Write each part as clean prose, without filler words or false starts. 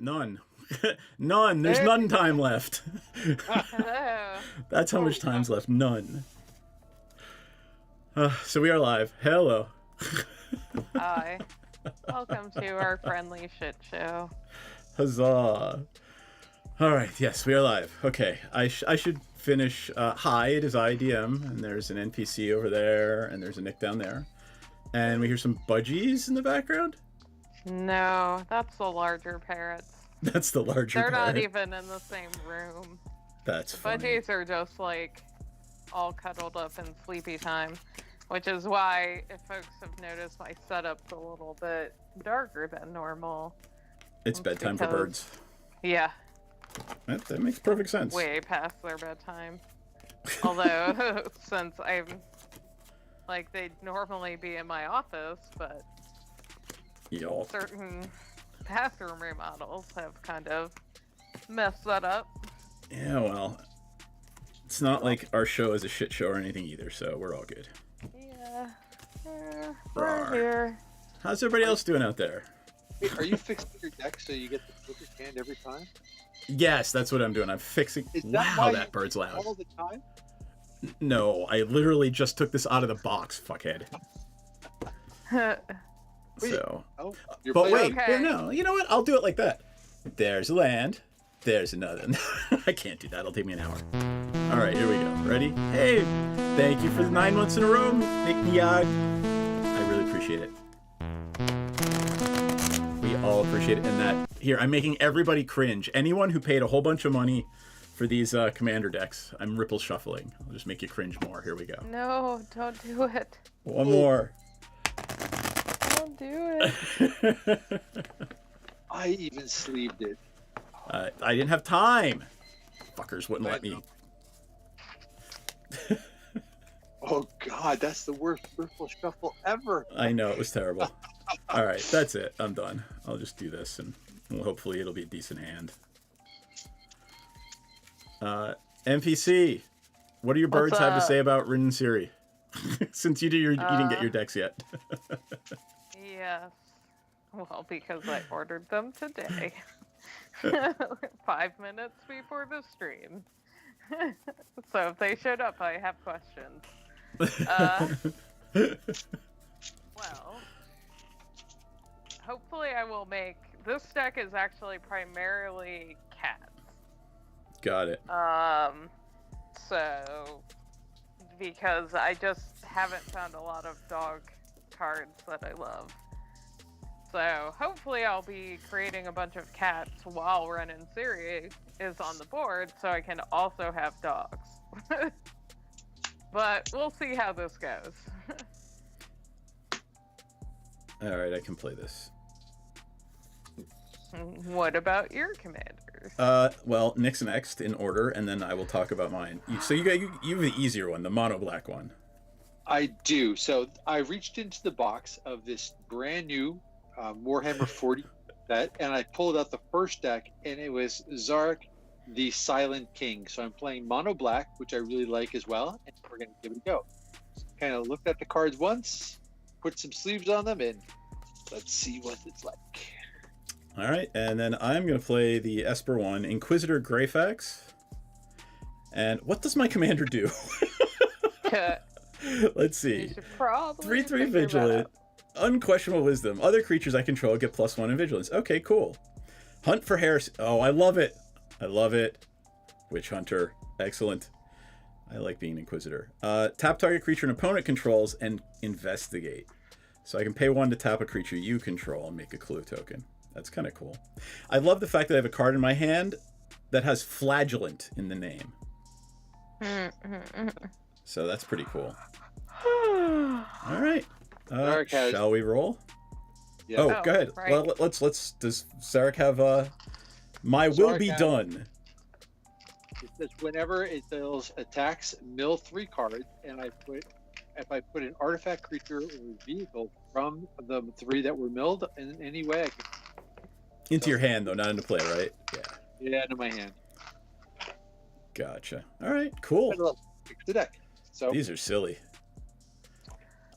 None. None. There's none time left. Hello. That's how much time's left. None. So we are live. Hello. Hi. Welcome to our friendly shit show. Huzzah. All right. Yes, we are live. Okay. I should finish. Hi, it is IDM, and there's an NPC over there, and there's a Nick down there. And we hear some budgies in the background. No, that's the larger parrots. That's the larger They're parrot. not even in the same room. That's funny. Budgies are just like all cuddled up in sleepy time, which is why, if folks have noticed, my setup's a little bit darker than normal. It's bedtime for birds. Yeah. That makes perfect sense. Way past their bedtime. Although, since I'm like, they'd normally be in my office, but Y'all. certain bathroom remodels have kind of messed that up. Yeah, well, it's not like our show is a shit show or anything either, so we're all good. Yeah. Rawr. We're here. How's everybody else doing out there? Wait, are you fixing your deck so you get the perfect hand every time? Yes, that's what I'm doing. I'm fixing. Is that Wow, why that you bird's loud. all the time? No, I literally just took this out of the box, fuckhead. Wait, So, oh, you're but playing- wait, Okay. here, no, you know what? I'll do it like that. There's a land. There's another. I can't do that. It'll take me an hour. All right, here we go. Ready? Hey, thank you for the 9 months in a row, Nick Niag. I really appreciate it. We all appreciate it. And that here, I'm making everybody cringe. Anyone who paid a whole bunch of money for these commander decks, I'm ripple shuffling. I'll just make you cringe more. Here we go. No, don't do it. One more. Don't do it. I even sleeved it. I didn't have time. Fuckers wouldn't let me. Oh god, that's the worst purple shuffle ever. I know, it was terrible. All right, that's it. I'm done. I'll just do this, and hopefully it'll be a decent hand. NPC, what do your birds have to say about Rin and Siri? Since you didn't get your decks yet. Yes. Well, because I ordered them today. 5 minutes before the stream. So if they showed up, I have questions. Well, hopefully I will make... This deck is actually primarily cats. Got it. So... Because I just haven't found a lot of dog cards that I love. So hopefully I'll be creating a bunch of cats while Ren and Siri is on the board, so I can also have dogs. But we'll see how this goes. All right, I can play this. What about your commanders? Well, Nick's next in order, and then I will talk about mine. So you have the easier one, the mono black one. I do. So I reached into the box of this brand new Warhammer 40 set, and I pulled out the first deck, and it was Zarek, the Silent King. So I'm playing mono black, which I really like as well, and we're going to give it a go. Kind of looked at the cards once, put some sleeves on them, and let's see what it's like. All right, and then I'm going to play the Esper one, Inquisitor Greyfax. And what does my commander do? Let's see. You should probably 3/3 figure that vigilant, out. unquestionable wisdom. Other creatures I control get +1 in vigilance. Okay, cool. Hunt for heresy. Oh, I love it. I love it. Witch Hunter. Excellent. I like being an Inquisitor. Tap target creature an opponent controls and investigate. So I can pay 1 to tap a creature you control and make a clue token. That's kind of cool. I love the fact that I have a card in my hand that has flagellant in the name. So that's pretty cool. All right. Shall we roll? Yeah. Oh, go ahead. Right. Well, let's. Does Sarek have my will Sarek be has- done? It says whenever it deals attacks, mill 3 cards, and if I put an artifact, creature, or vehicle from the 3 that were milled in any way, I can Into your hand though, not into play, right? Yeah. get it into my hand. Gotcha. All right. Cool. Fix the deck. So These are silly.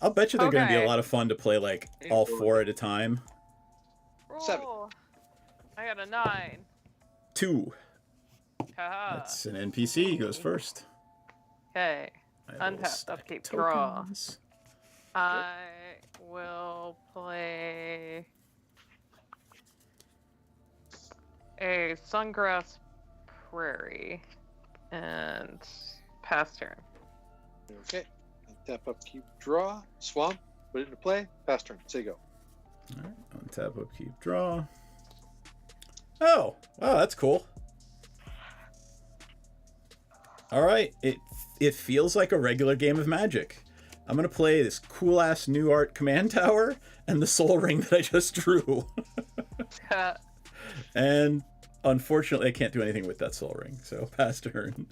I'll bet you they're going to be a Okay. lot of fun to play like all 4 at a time. Seven. Roll. I I got a 9. 2. Haha. That's an NPC. He goes first. Okay. I will Untap, stack upkeep, draw. tokens. I will play a Sungrass Prairie and pass turn. Okay. Untap, upkeep, draw. Swamp. Put it into play. Pass turn. Say go. All right. Untap, upkeep, draw. Oh, wow, that's cool. All right, it feels like a regular game of Magic. I'm gonna play this cool ass new art command tower and the Soul Ring that I just drew. And unfortunately, I can't do anything with that Soul Ring, so pass turn.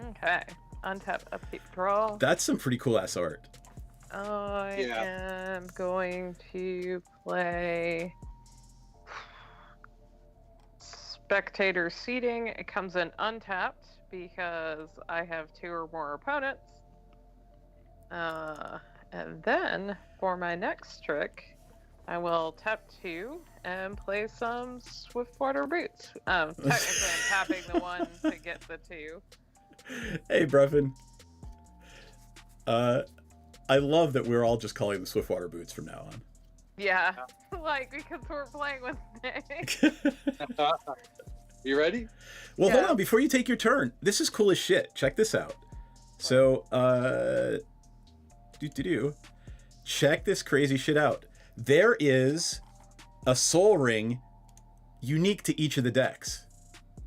Okay. Untap, upkeep, draw. That's some pretty cool ass art. I Yeah. am going to play Spectator Seating. It comes in untapped because I have 2 or more opponents. And then for my next trick, I will tap 2 and play some Swiftwater Boots. Technically, I'm tapping the 1 to get the 2. Hey, Brevin. I love that we're all just calling them Swiftwater Boots from now on. Yeah, like because we're playing with Nick. You ready? Well, Yeah. hold on. Before you take your turn, this is cool as shit. Check this out. So, check this crazy shit out. There is a Soul Ring unique to each of the decks.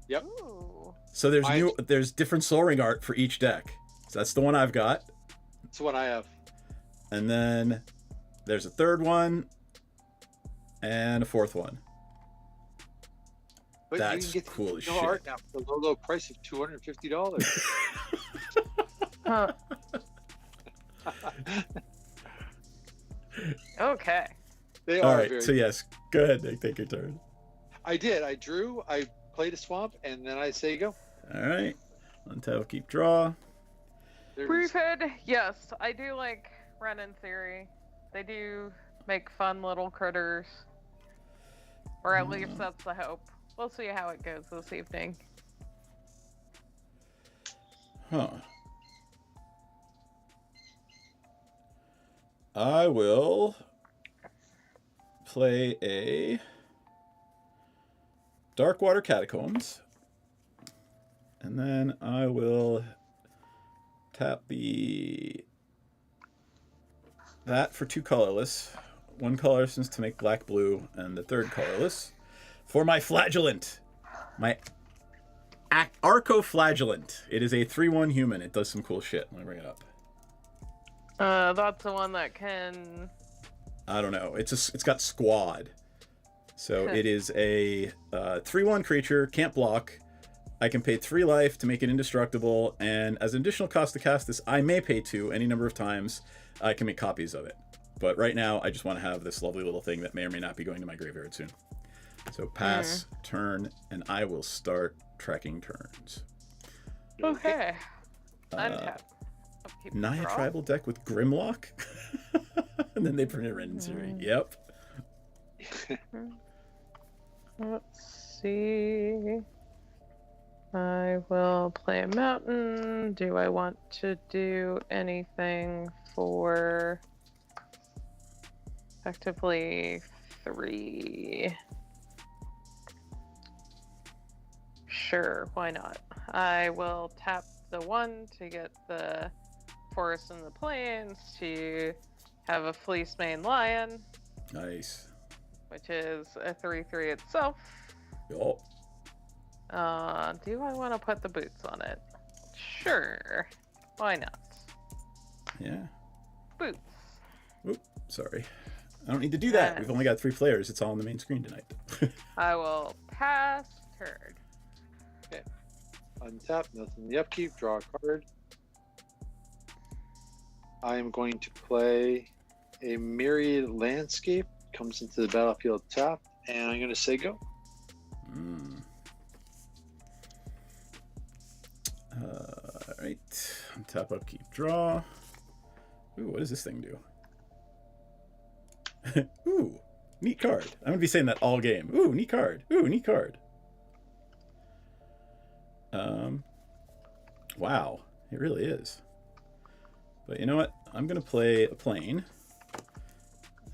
Yep. Ooh. So there's different Soul Ring art for each deck. So that's the one I've got. That's the one I have. And then there's a third one and a fourth one. But That's you can get cool as no shit. art now for the low price of $250. Huh. Okay. They All are right. very. So yes, go ahead, Nick. Take your turn. I did. I drew. I played a swamp, and then I say go. All right. Untap, keep, draw. There it is. Briefhead, yes, I do like Ren in theory. They do make fun little critters. Or at least that's the hope. We'll see how it goes this evening. Huh. I will play a Darkwater Catacombs. And then I will tap that for 2 colorless. 1 colorless to make black blue, and the 3rd colorless for my Flagellant. My Arco-Flagellant. It is a 3/1 human. It does some cool shit. Let me bring it up. That's the one that can... I don't know. It's got squad. So it is a 3/1 creature, can't block. I can pay 3 life to make it indestructible, and as an additional cost to cast this, I may pay 2 any number of times. I can make copies of it. But right now, I just want to have this lovely little thing that may or may not be going to my graveyard soon. So pass, turn, and I will start tracking turns. Okay. Untap. Upkeep, Naya draw. tribal deck with Grimlock? And then they print a Ren series. Yep. Let's see. I will play a mountain. Do I want to do anything for effectively 3? Sure, why not? I will tap the 1 to get the forest and the plains to have a fleece mane lion, Nice. which is a 3/3 itself. Yup. Do I want to put the boots on it? Sure. Why not? Yeah. Boots. Oop, sorry. I don't need to do that. Yes. We've only got 3 players. It's all on the main screen tonight. I will pass turn. Untap, nothing in the upkeep, draw a card. I am going to play a Myriad Landscape, comes into the battlefield tapped, and I'm going to say go. Alright. Tap, upkeep, draw. Ooh, what does this thing do? Ooh. Neat card. I'm going to be saying that all game. Ooh, neat card. Ooh, neat card. Wow. It really is. But you know what? I'm going to play a plane.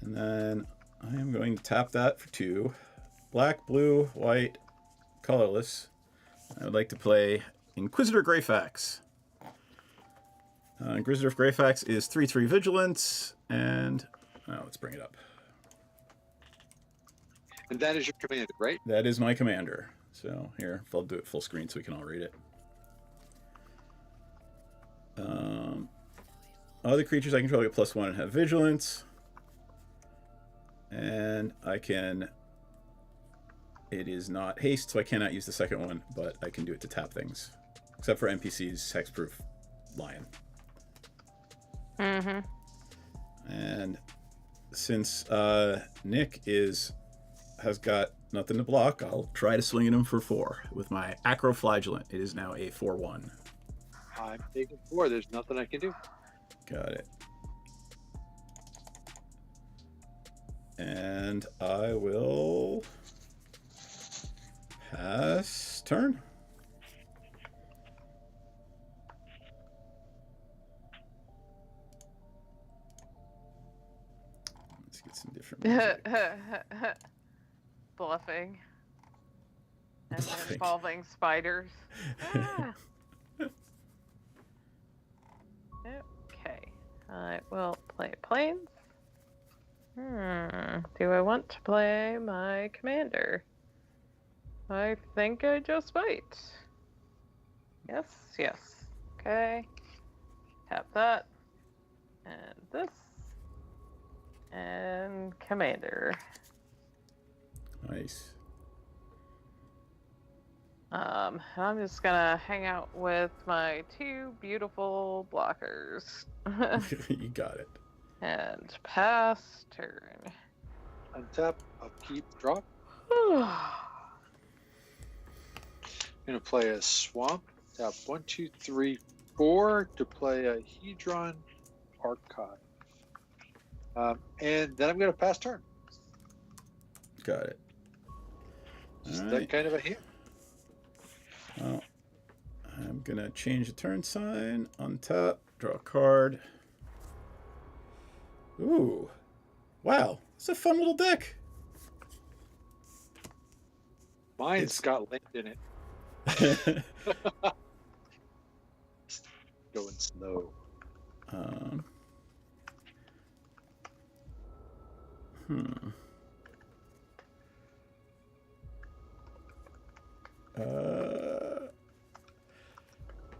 And then I am going to tap that for 2. Black, blue, white, colorless. I would like to play Inquisitor Greyfax. Inquisitor Greyfax is 3/3 vigilance, and let's bring it up. And that is your commander, right? That is my commander. So here, I'll do it full screen so we can all read it. Other creatures I control get +1 and have vigilance. And I can... It is not haste, so I cannot use the second one, but I can do it to tap things. Except for NPC's hexproof lion. Mm-hmm. And since Nick has got nothing to block, I'll try to swing at him for 4 with my Acroflagellant. It is now a 4/1. I'm taking 4. There's nothing I can do. Got it. And I will pass turn. Let's get some different music. Bluffing. And then Bluffing. involving spiders. Ah. Okay. I will play planes. Do I want to play my commander? I think I just might. Yes, yes. Okay. Tap that. And this. And commander. Nice. I'm just gonna hang out with my 2 beautiful blockers. You got it. And pass turn. Untap, upkeep, drop. Gonna play a swamp. Tap 1, 2, 3, 4 to play a Hedron Archive. And then I'm gonna pass turn. Got it. Just All that right. kind of a hand. Well, I'm going to change the turn sign. Untap, draw a card. Ooh. Wow. It's a fun little deck. Mine's got land in it. Going slow.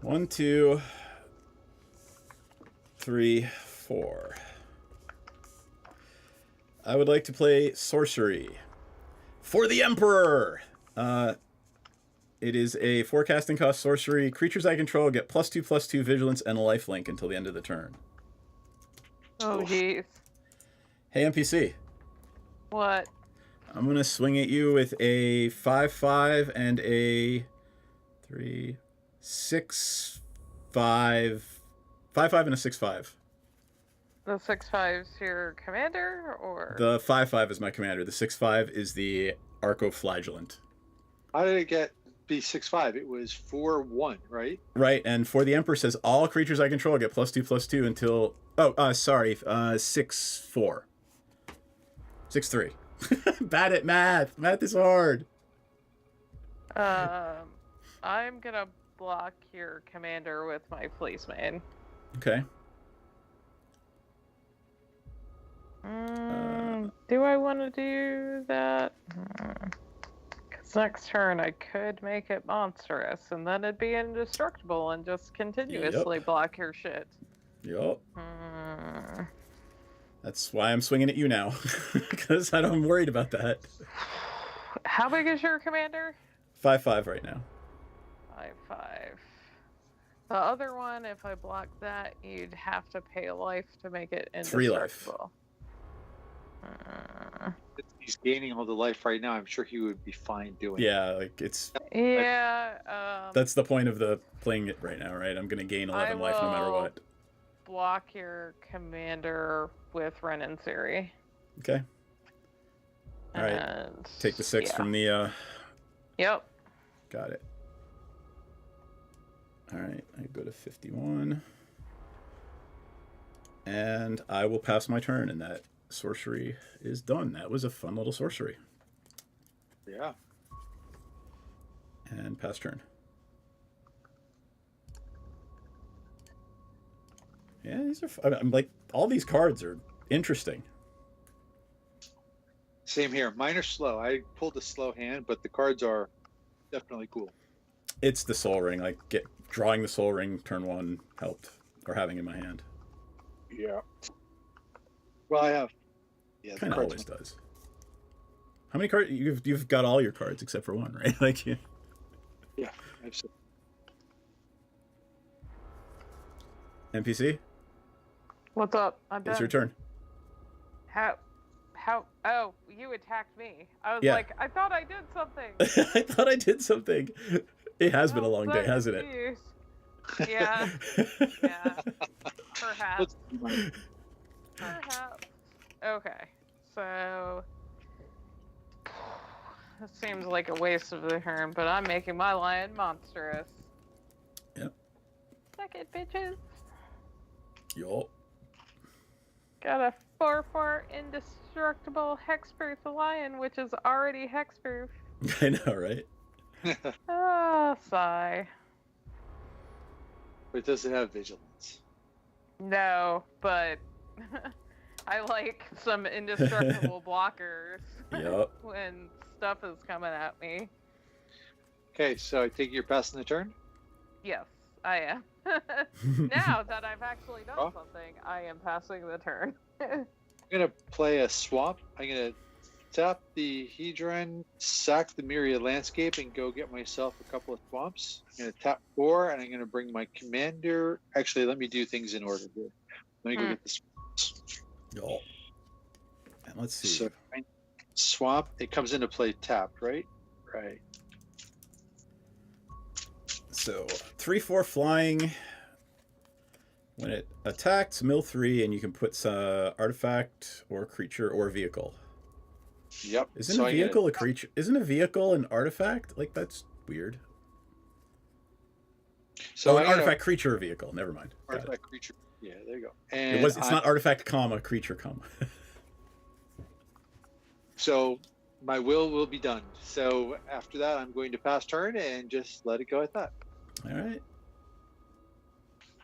One, 2, 3, 4. I would like to play sorcery for the Emperor. It is a 4 casting cost sorcery. Creatures I control get +2/+2 vigilance and a lifelink until the end of the turn. Oh, jeez. Hey, NPC. What? I'm going to swing at you with a 5/5 and a 3, 6, 5, 5/5 and a 6/5. The 6/5's your commander, or? The 5/5 is my commander. The 6/5 is the Arcoflagellant. How did it be 6/5? It was 4/1, right? Right, and for the Emperor says all creatures I control get +2/+2 until... Oh, sorry, 6/4. 6/3. Bad at math. Math is hard. I'm gonna block your commander with my policeman. Okay. Do I want to do that? Because next turn I could make it monstrous, and then it'd be indestructible and just continuously block your shit. Yup. That's why I'm swinging at you now, because I'm worried about that. How big is your commander? 5/5 right now. 5/5. The other one, if I block that, you'd have to pay a life to make it 3 life. indestructible. He's gaining all the life right now. I'm sure he would be fine doing Yeah, like it's... Yeah, That's the point of the playing it right now, right? I'm going to gain 11 life no matter what. block your commander with Ren and Siri. Okay. All right. And Take the 6 from the. Yep. Got it. All right. I go to 51. And I will pass my turn, and that sorcery is done. That was a fun little sorcery. Yeah. And pass turn. Yeah, these are. I'm like, all these cards are interesting. Same here. Mine are slow. I pulled a slow hand, but the cards are definitely cool. It's the Soul Ring. Like, drawing the Soul Ring turn 1 helped, or having in my hand. Yeah. Well, I have. Yeah, Kind of always does. How many cards? You've got all your cards except for 1, right? Like, yeah. Yeah, absolutely. NPC, What's up? I'm done. it's your turn. How? Oh, you attacked me. I was Yeah. like, I thought I did something. I thought I did something. It has been a long day, hasn't it? Yeah. Yeah. Perhaps. Perhaps. Okay. So. It seems like a waste of the turn, but I'm making my lion monstrous. Yep. Suck it, bitches. Yo. Got a 4/4 indestructible hexproof lion, which is already hexproof. I know, right? Ah, sigh. But does it have vigilance? No, but I like some indestructible blockers Yep. when stuff is coming at me. Okay, so I take you're passing the turn? Yes, I am. Now that I've actually done something, I am passing the turn. I'm going to play a swamp. I'm going to tap the Hedron, sack the Myriad Landscape, and go get myself a couple of swamps. I'm going to tap 4, and I'm going to bring my commander. Actually, let me do things in order here. Let me go get the swamps. Yo. And let's see. So, swamp, it comes into play tapped, right? Right. So 3/4 flying. When it attacks, mill 3, and you can put artifact or creature or vehicle. Yep. Isn't a vehicle a creature? Isn't a vehicle an artifact? Like, that's weird. So an artifact, creature, or vehicle. Never mind. Artifact, creature. Yeah, there you go. And it's not artifact, comma, creature, comma. So my will be done. So after that, I'm going to pass turn and just let it go at that. All right.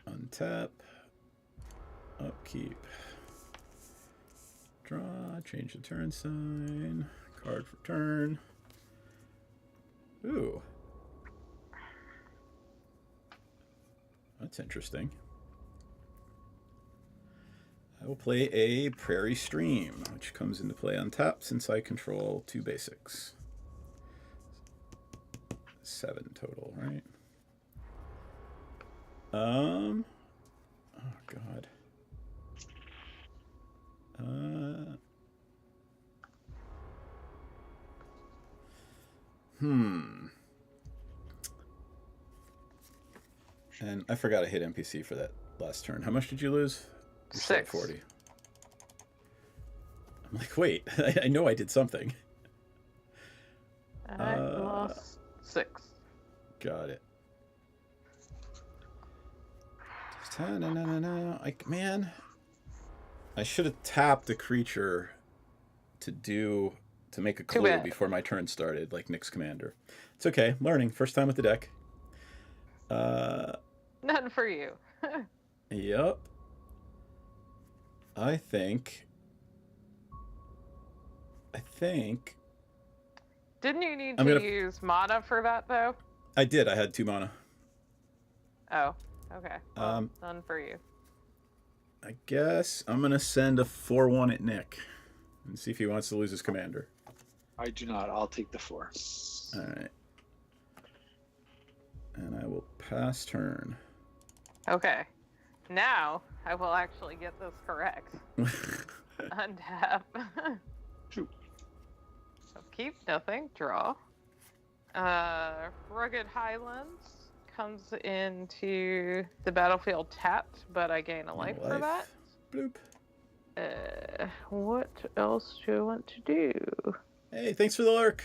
Untap. Upkeep. Draw. Change the turn sign. Card for turn. Ooh. That's interesting. I will play a Prairie Stream, which comes into play on tap since I control 2 basics. 7 total, right? Oh God. And I forgot to hit NPC for that last turn. How much did you lose? 6. 40. I'm like, wait, I know I did something. I lost 6. Got it. Like, man, I should have tapped the creature to make a clue before my turn started, like Nick's commander. It's okay. Learning. First time with the deck. None for you. Yep. I think. Didn't you need to use mana for that, though? I did. I had 2 mana. Oh, okay. Well, none for you. I guess I'm going to send a 4/1 at Nick and see if he wants to lose his commander. I do not. I'll take the 4. All right. And I will pass turn. Okay. Now, I will actually get this correct. Untap. Shoot. Keep nothing. Draw. Rugged Highlands comes into the battlefield tapped, but I gain a life for that. Bloop. What else do I want to do? Hey, thanks for the lurk.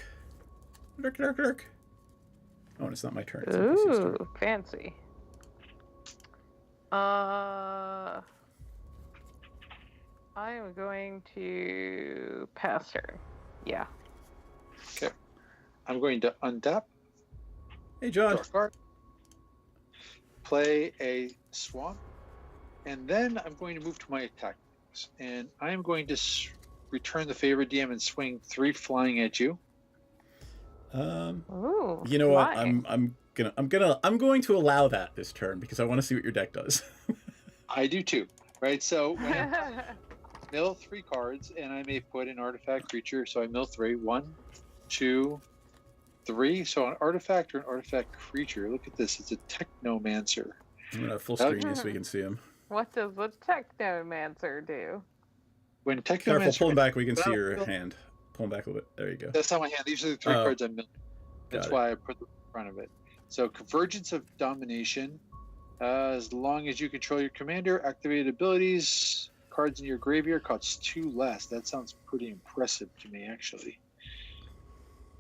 Lurk, lurk, lurk. Oh, and it's not my turn. It's NPC's turn. Ooh, fancy. I am going to pass turn. Yeah. Okay. I'm going to untap. Hey, John. Draw a card. Play a swamp. And then I'm going to move to my attack. And I am going to return the favor, DM, and swing 3 flying at you. Ooh, You know what? flying. I'm going to allow that this turn because I want to see what your deck does. I do too. Right? So when I mill 3 cards, and I may put an artifact creature, so I mill 3. 1, 2, 3. So an artifact or an artifact creature. Look at this. It's a Technomancer. I'm gonna full screen you so we can see him. What does the Technomancer do? When Careful, Technomancer, pull him back. We can see your hand. Pull him back a little bit. There you go. that's not my hand. These are the 3 cards I'm milling. That's Got it. why I put them in front of it. So Convergence of Domination. As long as you control your commander, activated abilities, cards in your graveyard cost 2 less. That sounds pretty impressive to me, actually.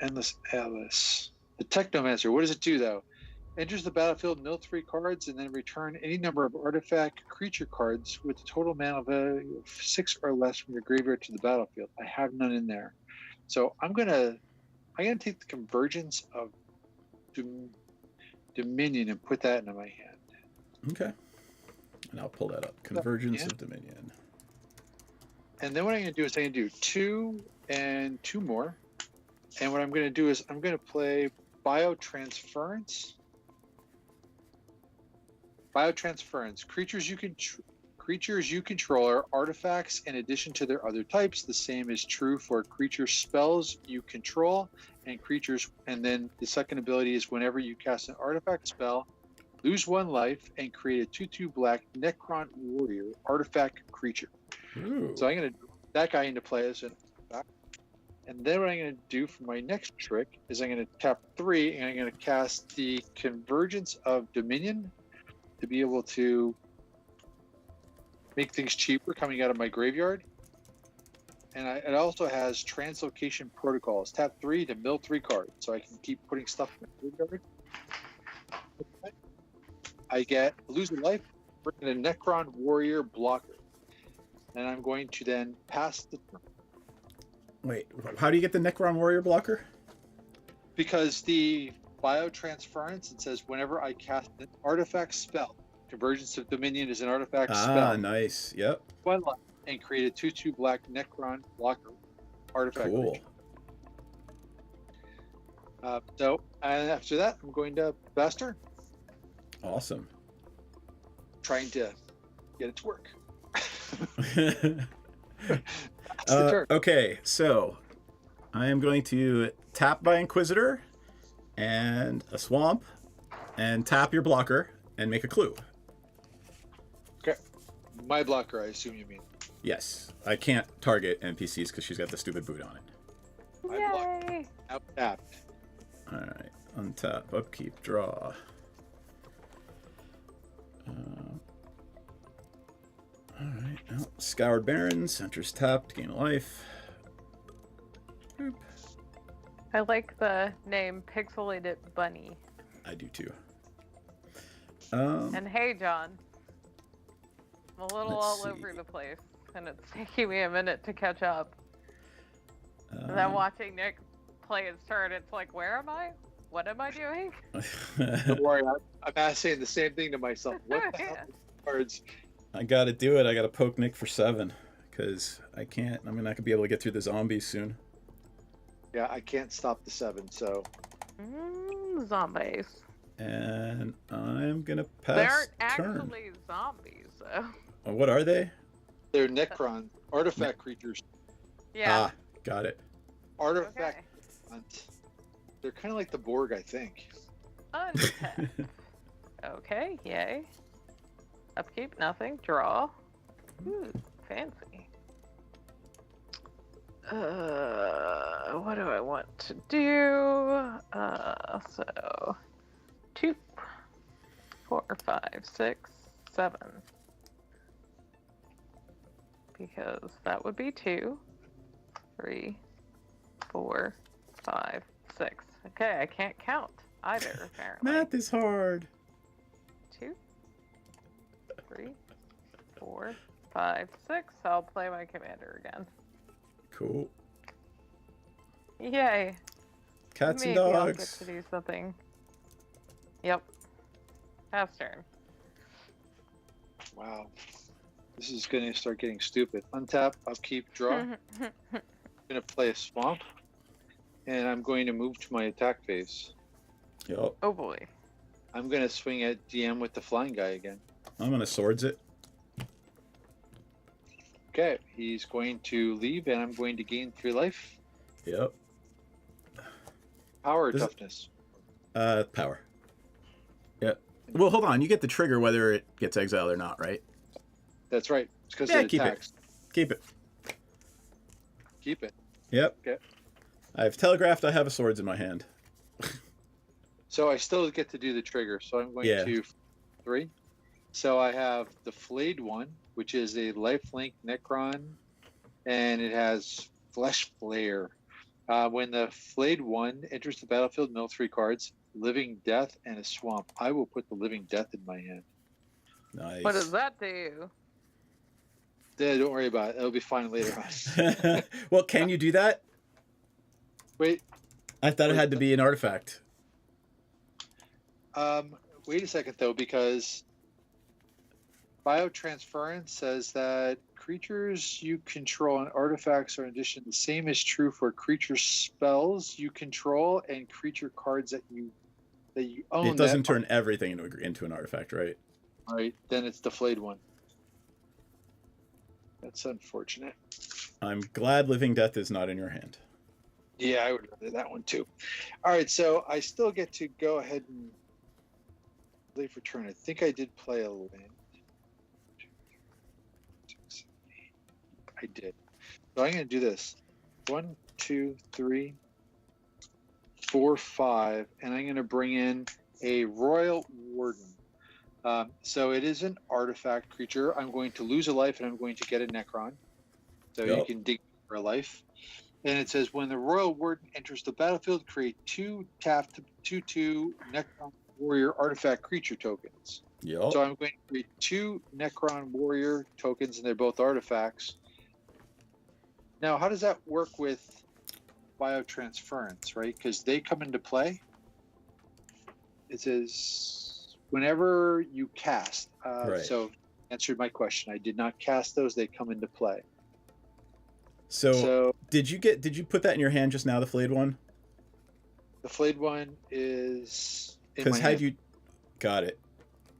Endless Alice. The Technomancer. What does it do, though? Enters the battlefield, mill 3 cards, and then return any number of artifact creature cards with a total amount of 6 or less from your graveyard to the battlefield. I have none in there, so I'm gonna take the Convergence of Dominion and put that into my hand. Okay. And I'll pull that up. Convergence of Dominion. And then what I'm gonna do is I'm gonna do 2 and 2 more. And what I'm gonna do is I'm gonna play Biotransference. Biotransference. Creatures you control are artifacts in addition to their other types. The same is true for creature spells you control and creatures. And then the second ability is whenever you cast an artifact spell, lose 1 life and create a 2/2 black Necron Warrior artifact creature. Ooh. So I'm gonna put that guy into play as an artifact. And then what I'm gonna do for my next trick is I'm gonna tap 3 and I'm gonna cast the Convergence of Dominion to be able to make things cheaper coming out of my graveyard. And it also has Translocation Protocols. Tap 3 to mill 3 cards, so I can keep putting stuff in my graveyard. I get lose a life, bring in a Necron Warrior blocker. And I'm going to then pass the turn. Wait, how do you get the Necron Warrior blocker? Because the Biotransference, it says whenever I cast an artifact spell, Convergence of Dominion is an artifact spell. Ah, nice. Yep. 1 life and create a 2/2 black Necron blocker artifact. Cool. creature. So and after that, I'm going to Baster, Awesome. trying to get it to work. That's the turn. Okay, so I am going to tap my Inquisitor and a Swamp and tap your blocker and make a clue. Okay. My blocker, I assume you mean. Yes, I can't target NPCs because she's got the stupid boot on it. Yay! Out tapped. All right, untap, upkeep, draw. All right, now Scoured Barrens, enters tapped, gain a life. Boop. I like the name Pixelated Bunny. I do too. And hey, John. I'm a little Let's all see. over the place, and it's taking me a minute to catch up. And then watching Nick play his turn, it's like, where am I? What am I doing? Don't worry, I'm saying the same thing to myself. What the hell are these cards? I gotta do it. I gotta poke Nick for 7 because I can't. I'm not gonna be able to get through the zombies soon. Yeah, I can't stop the 7, so. Zombies. And I'm gonna pass They aren't turn. actually zombies, though. Oh, what are they? They're Necron, artifact creatures. Yeah. Ah, got it. Artifact. They're kind of like the Borg, I think. Untap. Okay, yay. Upkeep, nothing. Draw. Ooh, fancy. What do I want to do? So 2, 4, 5, 6, 7. Because that would be 2, 3, 4, 5, 6. Okay, I can't count either, apparently. Math is hard. 2, 3, 4, 5, 6. I'll play my commander again. Cool. Yay. Cats Maybe and I'll get dogs. to do something. Yep. Pass turn. Wow. This is going to start getting stupid. Untap, upkeep, draw. I'm going to play a swamp. And I'm going to move to my attack phase. Yup. Oh boy. I'm going to swing at DM with the flying guy again. I'm gonna swords it. Okay, he's going to leave, and I'm going to gain 3 life. Yep. Power or Does it- toughness? Power. Yep. Well, hold on. You get the trigger whether it gets exiled or not, right? That's right. It's because Yeah, it keep it. attacks. Keep it. Keep it. Yep. Okay. I've telegraphed I have a swords in my hand. So I still get to do the trigger. So I'm going Yeah. to 3. So I have the flayed one, which is a lifelink Necron, and it has Flesh Flare. When the flayed one enters the battlefield, mill 3 cards, Living Death, and a Swamp. I will put the Living Death in my hand. Nice. What does that do? Yeah, don't worry about it. It'll be fine later on. Well, can you do that? Wait, I thought it had to be an artifact. wait a second though, because biotransference says that creatures you control and artifacts are in addition. The same is true for creature spells you control and creature cards that you own. It doesn't turn everything into an artifact, right? Right, then it's the flayed one. That's unfortunate. I'm glad Living Death is not in your hand. Yeah, I would rather that one too. All right, so I still get to go ahead and play for turn. I think I did play a land. I did. So I'm going to do this. 1, 2, 3, 4, 5, and I'm going to bring in a Royal Warden. So it is an artifact creature. I'm going to lose a life, and I'm going to get a Necron. So you Yep. can dig for a life. And it says, when the Royal Warden enters the battlefield, create 2 tapped 2/2 Necron Warrior artifact creature tokens. Yup. So I'm going to create 2 Necron Warrior tokens, and they're both artifacts. Now, how does that work with biotransference, right? Because they come into play. It says, whenever you cast. Right. So, answered my question. I did not cast those. They come into play. So did you put that in your hand just now, the flayed one? The flayed one is in my Because had hand. you got it.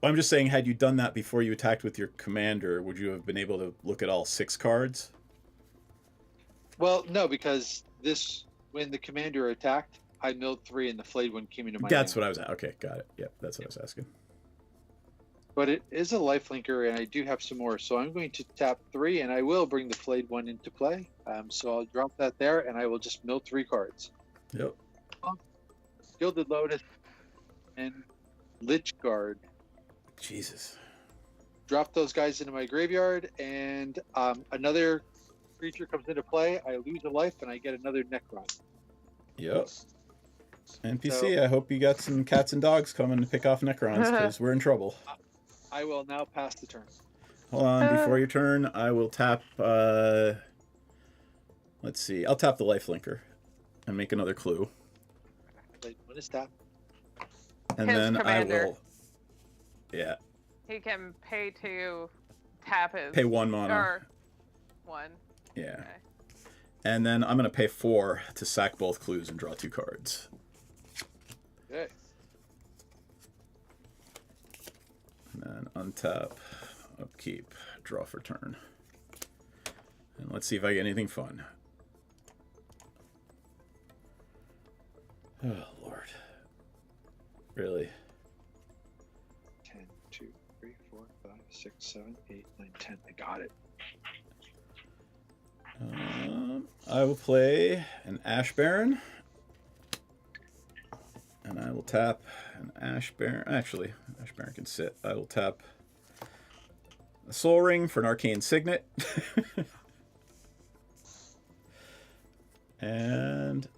I'm just saying, had you done that before you attacked with your commander, would you have been able to look at all 6 cards? Well, no, because when the commander attacked, I milled 3 and the flayed one came into my That's hand. what I was. Okay, got it. Yep, that's what I was asking. But it is a lifelinker, and I do have some more. So I'm going to tap 3, and I will bring the flayed one into play. So I'll drop that there, and I will just mill 3 cards. Yep. Gilded Lotus and Lich Guard. Jesus. Drop those guys into my graveyard, and another creature comes into play. I lose a life, and I get another Necron. Yep. NPC, I hope you got some cats and dogs coming to pick off Necrons, because we're in trouble. I will now pass the turn. Hold on, before your turn, I will tap, let's see, I'll tap the lifelinker and make another clue. Flayed one is tapped. And His then commander. I will, yeah, He can pay to tap his. pay 1 mana. Or 1. Yeah. Okay. And then I'm going to pay 4 to sack both clues and draw 2 cards. Okay. And then untap, upkeep, draw for turn. And let's see if I get anything fun. Oh, Lord. Really? 10, 2, 3, 4, 5, 6, 7, 8, 9, 10. I got it. I will play an Ash Baron. And I will tap an Ash Baron. Actually, Ash Baron can sit. I will tap a Soul Ring for an Arcane Signet. And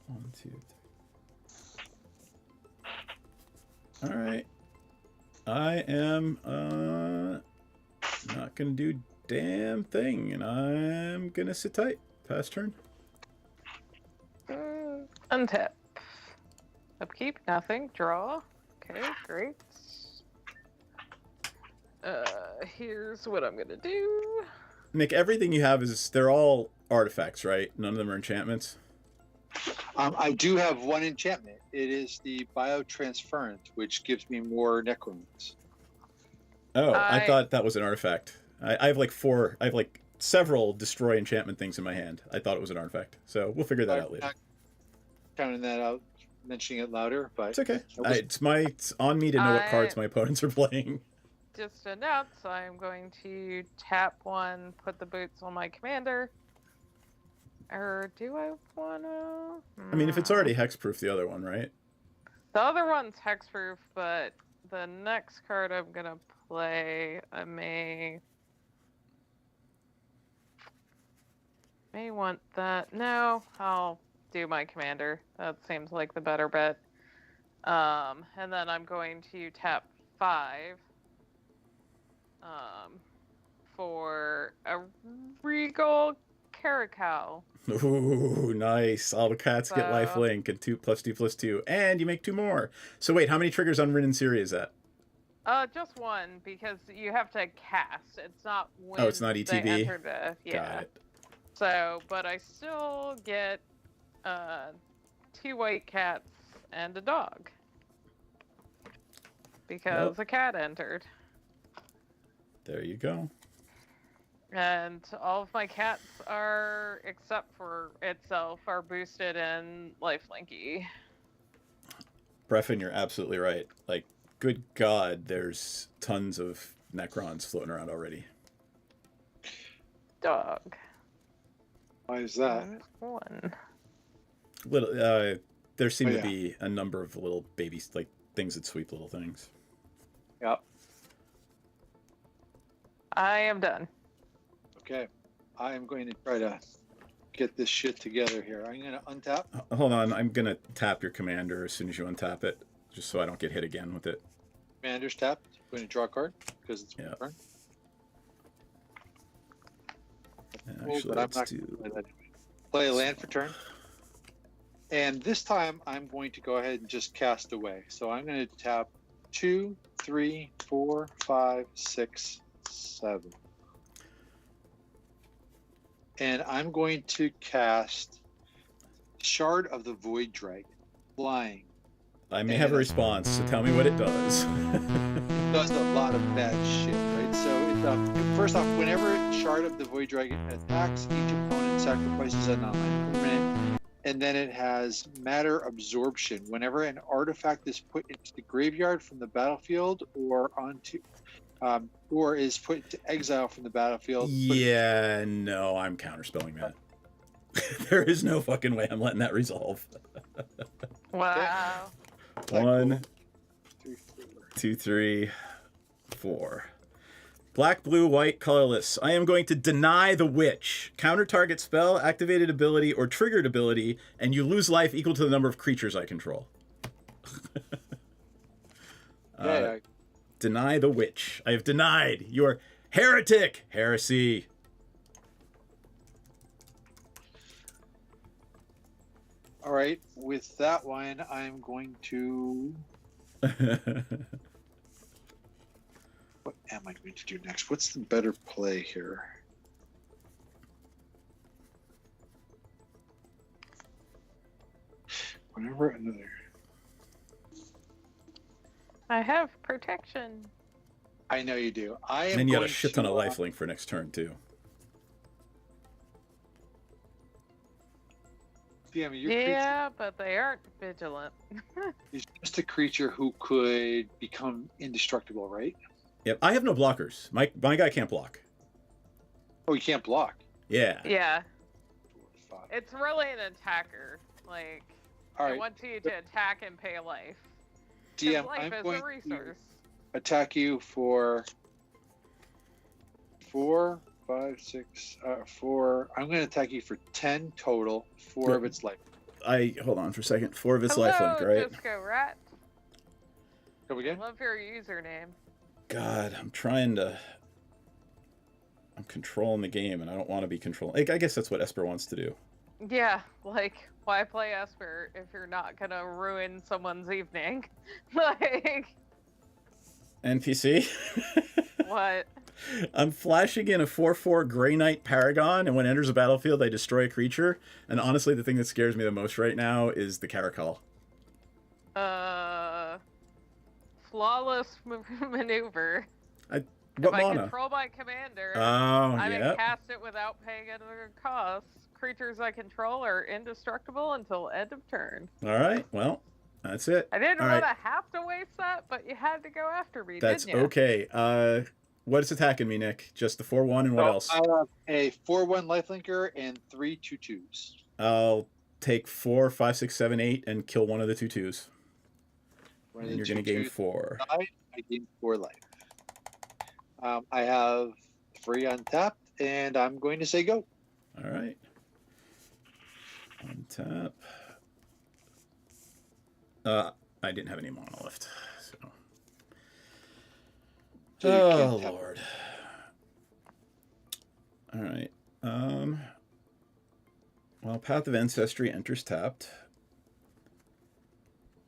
one, two, three. All right. I am not gonna do damn thing, and I'm gonna sit tight. Pass turn. Untap. Upkeep, nothing. Draw. Okay, great. Here's what I'm gonna do. Nick, everything you have they're all artifacts, right? None of them are enchantments. I do have one enchantment. It is the Biotransference, which gives me more Necromants. Oh, I thought that was an artifact. I have like four. I have like several destroy enchantment things in my hand. I thought it was an artifact. So we'll figure that out later. Not counting that out, mentioning it louder, but it's okay. It's on me to know what cards my opponents are playing. Just announce I'm going to tap one, put the boots on my commander. Or do I wanna? I mean, if it's already hexproof, the other one, right? The other one's hexproof, but the next card I'm gonna play, I may want that. No, I'll do my commander. That seems like the better bet. And then I'm going to tap 5 for a Regal Caracal. Ooh, nice. All the cats get lifelink and 2+2+2. And you make 2 more. So wait, how many triggers on Rin and Siri is that? Just one, because you have to cast. It's not when it's not ETB? they enter the, yeah. Got it. So, but I still get 2 white cats and a dog. Because a cat entered. There you go. And all of my cats are, except for itself, are boosted in lifelinky. Breffin, you're absolutely right. Like, good God, there's tons of Necrons floating around already. Dog. Why is that? One. Little, there seem to be a number of little babies, like things that sweep little things. Yep. I am done. Okay. I am going to try to get this shit together here. I'm going to untap. Hold on, I'm going to tap your commander as soon as you untap it, just so I don't get hit again with it. Commander's tapped. I'm going to draw a card because it's my turn. Actually, but I'm not do... going to play a land for turn. And this time, I'm going to go ahead and just cast away. So I'm going to tap 2, 3, 4, 5, 6, 7. And I'm going to cast Shard of the Void Dragon, Flying. I may have a response, so tell me what it does. It does a lot of bad shit, right? So, first off, whenever Shard of the Void Dragon attacks, each opponent sacrifices a non-land permanent. And then it has Matter Absorption. Whenever an artifact is put into the graveyard from the battlefield or onto... or is put into exile from the battlefield. Yeah, no, I'm counterspelling that. There is no fucking way I'm letting that resolve. Wow. 1, 2, 3, 4. Black, blue, white, colorless. I am going to deny the witch. Counter target spell, activated ability, or triggered ability, and you lose life equal to the number of creatures I control. Deny the witch. I have denied your heretic. Heresy. All right. With that one, I'm going to... What am I going to do next? What's the better play here? Whenever another... I have protection. I know you do. I am. And then you got a going shit to, ton of lifelink for next turn too. DM, Yeah, but they aren't vigilant. He's just a creature who could become indestructible, right? Yep. I have no blockers. My guy can't block. Oh, you can't block. Yeah. Yeah. It's really an attacker. Like, All I right. want you to attack and pay life. DM, Life I'm is going a resource. attack you for 4, 5, 6, 4. I'm going to attack you for 10 total, 4 of its life. Hold on for a second. 4 of its Hello, lifelink, right? Disco Rat. Come again? I love your username. God, I'm controlling the game, and I don't want to be controlling. Like, I guess that's what Esper wants to do. Yeah, like, why play Esper if you're not gonna ruin someone's evening? Like, NPC? what? I'm flashing in a 4/4 Grey Knight Paragon, and when it enters a battlefield, I destroy a creature. And honestly, the thing that scares me the most right now is the Caracal. Flawless maneuver. What if mana? I control my commander, Oh, I yeah. can cast it without paying any costs. Creatures I control are indestructible until end of turn. All right, well, that's it. I didn't All want right. to have to waste that, but you had to go after me, That's didn't you? okay. What is attacking me, Nick? Just the 4/1 and what else? I have a 4/1 lifelinker and 3 2/2s. I'll take 4, 5, 6, 7, 8, and kill one of the 2/2s. And you're going to gain 4. I gain 4 life. I have 3 untapped, and I'm going to say go. All right. Untap. I didn't have any mana left, so. So you Oh, can tap. Lord. All right. Well, Path of Ancestry enters tapped.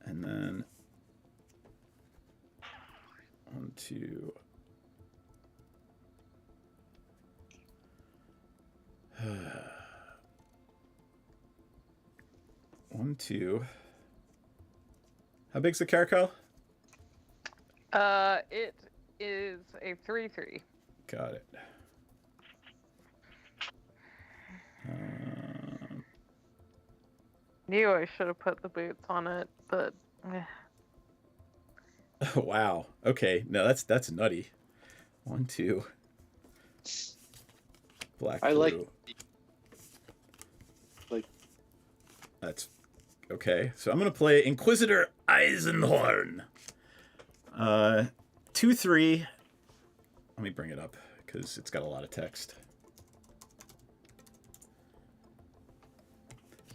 And then 1, 2. 1, 2. How big's the Caracal? It is a 3/3. Got it. Knew I should have put the boots on it, but Oh, wow. Okay. No, that's nutty. 1, 2. Black. I like That's okay. So I'm gonna play Inquisitor Eisenhorn. 2/3. Let me bring it up because it's got a lot of text.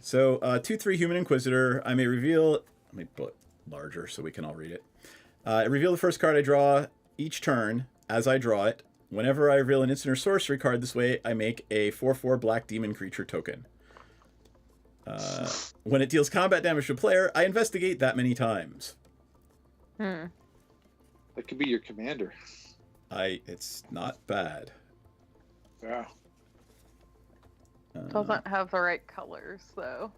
So 2/3 Human Inquisitor. I may reveal. Let me put it larger so we can all read it. I reveal the first card I draw each turn as I draw it. Whenever I reveal an instant or sorcery card this way, I make a 4/4 black demon creature token. When it deals combat damage to a player, I investigate that many times. that could be your commander. It's not bad. Yeah. doesn't have the right colors though.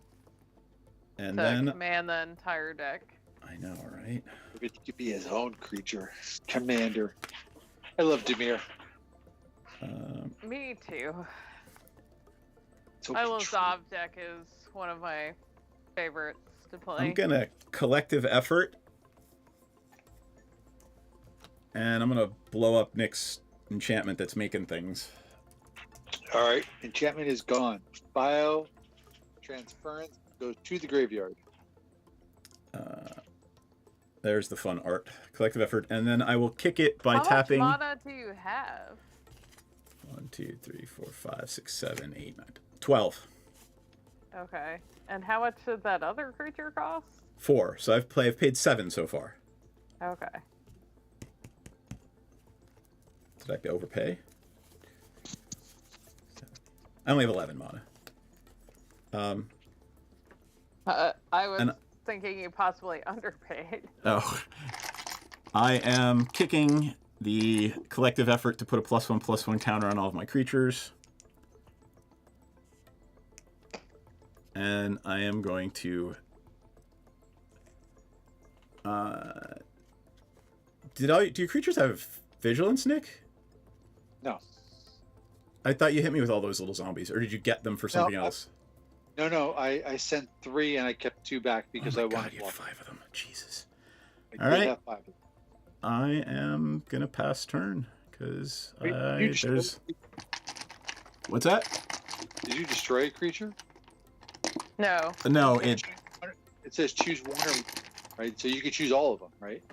And To then command the entire deck. I know, right? Maybe it could be his own creature. Commander. I love Dimir. Me too. So I love control- Zav deck is one of my favorites to play. I'm gonna collective effort, and I'm gonna blow up Nick's enchantment that's making things. All right. Enchantment is gone. Bio transference goes to the graveyard. There's the fun art. Collective effort, and then I will kick it by How tapping. much mana do you have? 1, 2, 3, 4, 5, 6, 7, 8, 9, 12. Okay. And how much did that other creature cost? 4. So I've paid 7 so far. Okay. Did I overpay? I only have 11 mana. I was And- thinking you possibly underpaid. Oh. I am kicking the collective effort to put a +1/+1 counter on all of my creatures. And I am going to... do your creatures have vigilance, Nick? No. I thought you hit me with all those little zombies, or did you get them for something else? No. I sent 3 and I kept 2 back because oh I my God, wanted you more. have 5 of them. Jesus. I All did right. have 5 of them. I am gonna pass turn because Wait, you destroy- there's. What's that? Did you destroy a creature? No. No, It says choose one, right? So you could choose all of them, right?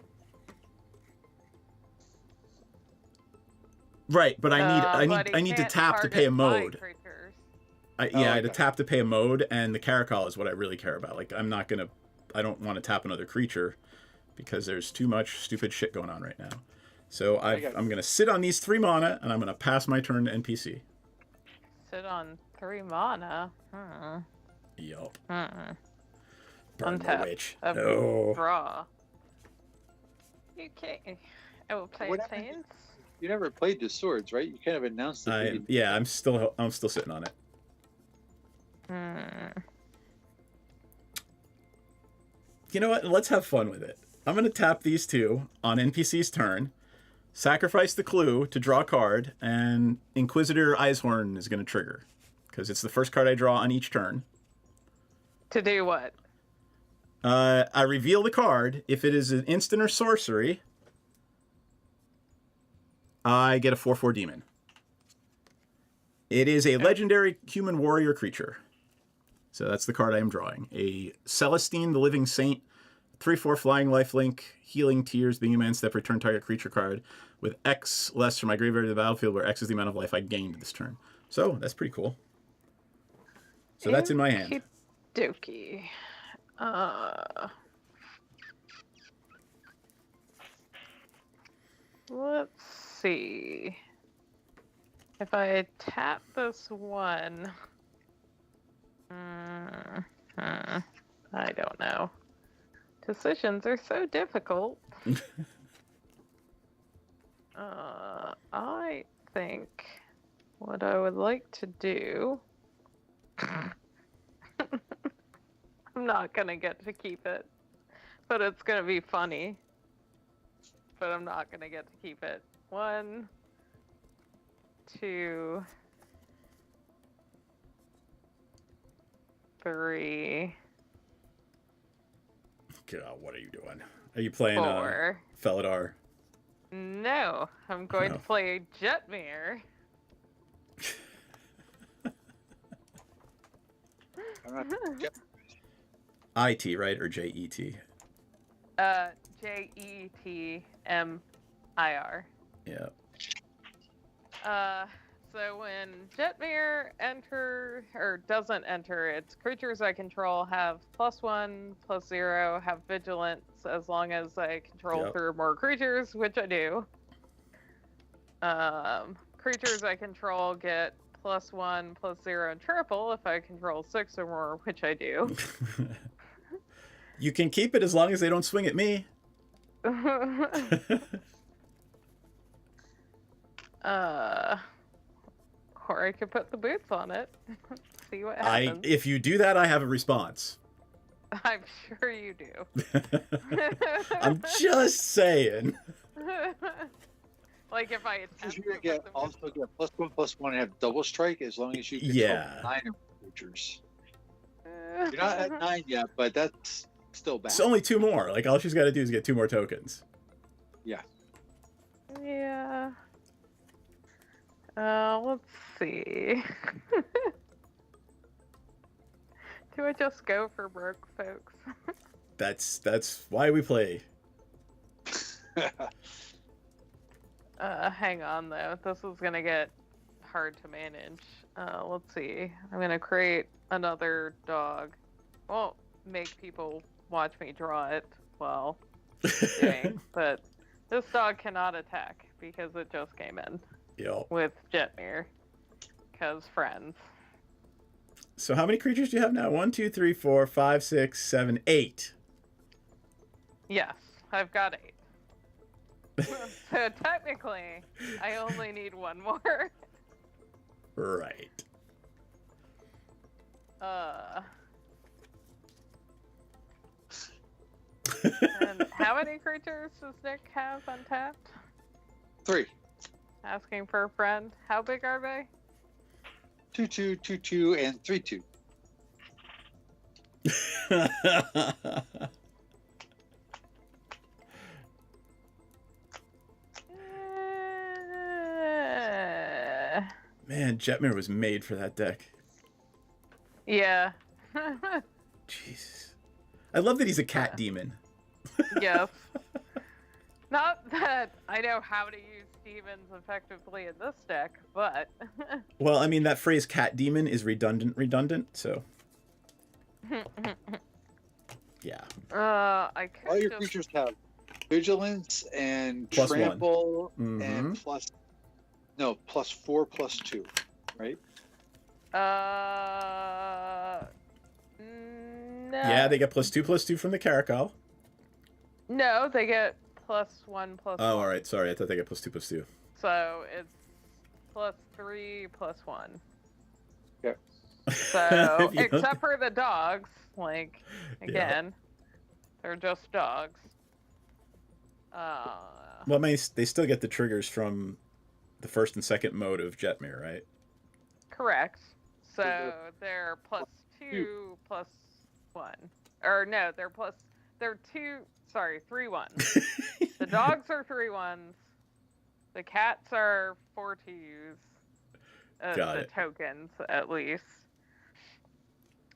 Right, but But I he need to can't tap to pay a target my mode. creatures. I had to okay. tap to pay a mode, and the Caracal is what I really care about. Like, I don't want to tap another creature because there's too much stupid shit going on right now. So I'm going to sit on these 3 mana, and I'm going to pass my turn to NPC. Sit on 3 mana. Yup. Hmm. Burn the Untap. witch. A No. Draw. You can't. I will play What a happened? chance. You never played the swords, right? You kind of announced it. I'm still sitting on it. You know what? Let's have fun with it. I'm going to tap these 2 on NPC's turn, sacrifice the clue to draw a card, and Inquisitor Eyeshorn is going to trigger. Because it's the first card I draw on each turn. To do what? I reveal the card. If it is an instant or sorcery, I get a 4/4 demon. It is a legendary human warrior creature. So that's the card I am drawing. A Celestine, the Living Saint, 3/4 flying lifelink, healing tears, being a man step, return target creature card with X less from my graveyard to the battlefield, where X is the amount of life I gained this turn. So that's pretty cool. So that's in my hand. Dokie. Let's see. If I tap this one, I don't know. Decisions are so difficult. I think what I would like to do. I'm not gonna get to keep it, but it's gonna be funny. But I'm not gonna get to keep it. 1, 2, 3. God, what are you doing? Are you playing 4. Felidar? No, I'm going to play Jetmir. IT, right? Or JET? Jetmir. Yeah. So when Jetmir doesn't enter, its creatures I control have +1/+0, have vigilance as long as I control 3 or more creatures, which I do. Creatures I control get +1/+0 and triple if I control 6 or more, which I do. You can keep it as long as they don't swing at me. Or I could put the boots on it. See what happens. If you do that, I have a response. I'm sure you do. I'm just saying. Like if I attempt You to get +1/+1 and have double strike as long as you control 9 creatures. You're not at 9 yet, but that's still bad. It's only 2 more. Like, all she's got to do is get 2 more tokens. Yeah. Yeah. Let's see. Do I just go for broke, folks? That's why we play. Hang on though. This is gonna get hard to manage. Let's see. I'm gonna create another dog. Won't make people watch me draw it while doing, but this dog cannot attack because it just came in. Yep. With Jetmir. Because friends. So how many creatures do you have now? 1, 2, 3, 4, 5, 6, 7, 8. Yes, I've got 8. So technically, I only need 1 more. Right. And how many creatures does Nick have untapped? 3. Asking for a friend. How big are they? 2/2, 2/2, and 3/2. Man, Jetmir was made for that deck. Yeah. Jesus. I love that he's a cat demon. Yes. Not that I know how to use demons effectively in this deck, but Well, I mean, that phrase cat demon is redundant, so. Yeah. I could All your just... creatures have vigilance and +1. trample Mhm. and +4/+2, right? No. Yeah, they get +2/+2 from the Caracal. No, they get +1/+1. Oh, all right. Sorry, I thought they get +2/+2. So it's +3/+1. Yeah. So except for the dogs, like again, they're just dogs. Well, they still get the triggers from the first and second mode of Jetmir, right? Correct. So they're +2/+1. Or no, they're 3 ones. The dogs are 3 ones. The cats are 4 2s. The tokens, at least.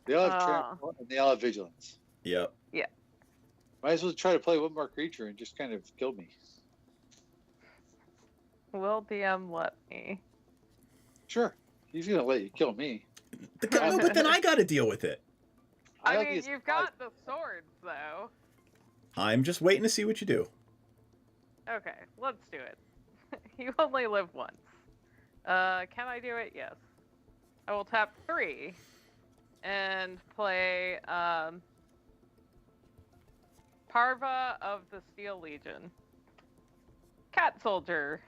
They all have trample and they all have vigilance. Yep. Yeah. Might as well try to play one more creature and just kind of kill me. Will DM let me? Sure. He's gonna let you kill me. But then I got to deal with it. I mean, you've got the swords, though. I'm just waiting to see what you do. Okay, let's do it. You only live once. Can I do it? Yes. I will tap 3 and play Parva of the Steel Legion. Cat Soldier.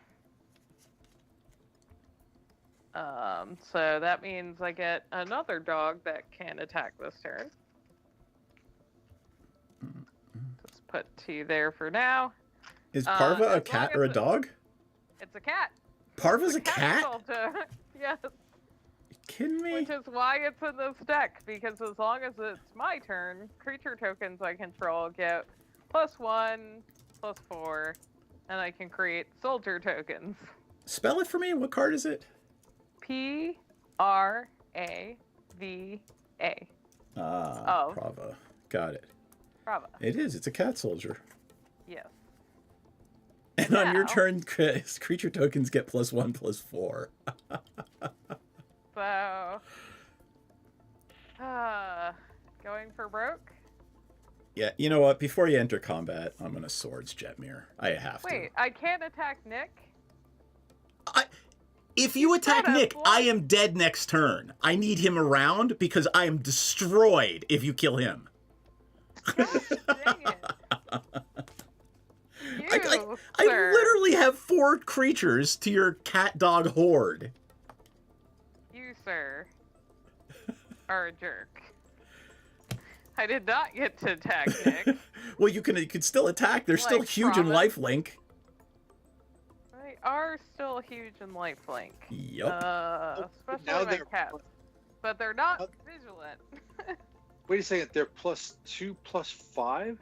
So that means I get another dog that can attack this turn. Just put 2 there for now. Is Parva a cat or a dog? It's a cat. Parva's a cat? Yes. You kidding me? Which is why it's in this deck, because as long as it's my turn, creature tokens I control get +1/+4, and I can create soldier tokens. Spell it for me. What card is it? Prava. Parva. Got it. Prava. It is. It's a cat soldier. Yes. And on your turn, creature tokens get +1/+4. So, going for broke? Yeah, you know what? Before you enter combat, I'm going to swords Jetmir. I have to. Wait, I can't attack Nick? If you attack Nick, I am dead next turn. I need him around because I am destroyed if you kill him. Gosh, dang it. I literally have 4 creatures to your cat dog horde. You, sir, are a jerk. I did not get to attack Nick. Well, you can still attack. They're still huge in lifelink. They are still huge in lifelink. Yep. Especially my cats. But they're not vigilant. Wait a second. They're +2/+5?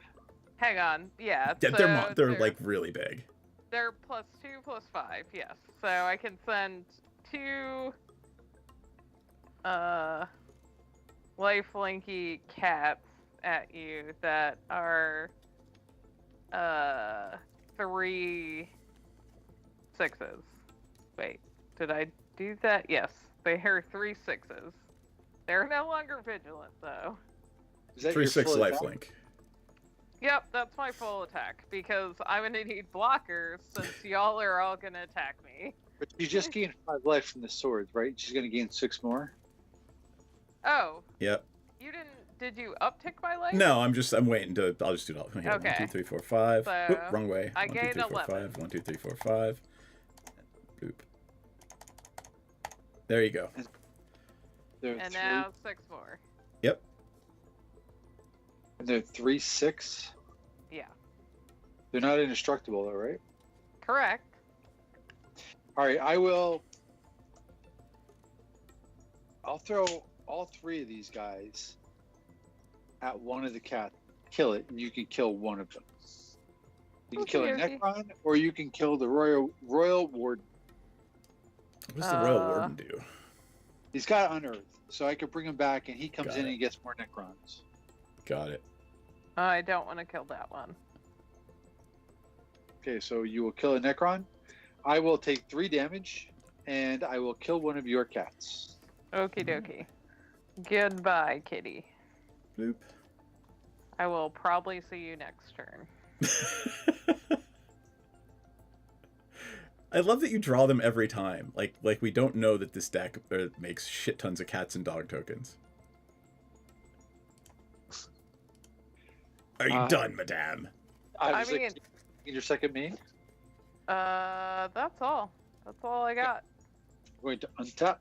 Hang on. Yeah. They're like really big. They're +2/+5. Yes. So I can send 2 lifelinky cats at you that are 3 6s. Wait, did I do that? Yes, they are 3 6s. They're no longer vigilant though. Is that 3/6 lifelink. Yep, that's my full attack because I'm gonna need blockers since y'all are all gonna attack me. But you just gained 5 life from the swords, right? She's gonna gain 6 more. Oh. Yep. You didn't? Did you uptick my life? No, I'm waiting to. I'll just do it all. Here, Okay. 1, 2, 3, 4, 5. So, Oop, wrong way. I 1, 2, gained 3, 4, 11. 5. 1, 2, 3, 4, 5. Oop. There you go. And now 6 more. Yep. And they're 3/6. Yeah. They're not indestructible, though, right? Correct. All right, I'll throw all 3 of these guys at one of the cats. Kill it, and you can kill one of them. You can kill a Necron, or you can kill the Royal Warden. What does the Royal Warden do? He's got Unearth, so I could bring him back, and he comes in and he gets more Necrons. Got it. I don't want to kill that one. Okay, so you will kill a Necron. I will take 3 damage, and I will kill one of your cats. Okie dokie. Goodbye, kitty. Bloop. I will probably see you next turn. I love that you draw them every time. Like we don't know that this deck makes shit tons of cats and dog tokens. Are you done, madame? I mean, in your second main? That's all. That's all I got. I'm going to untap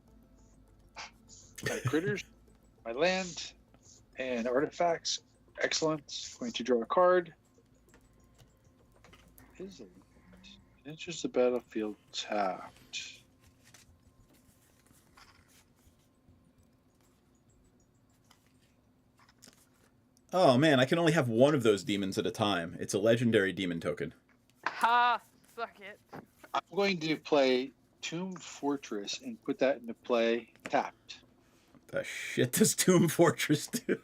my critters, my land, and artifacts. Excellent. Going to draw a card. Is it? Enters the battlefield tapped. Oh man, I can only have one of those demons at a time. It's a legendary demon token. Ha! Suck it. I'm going to play Tomb Fortress and put that into play tapped. The shit does Tomb Fortress do?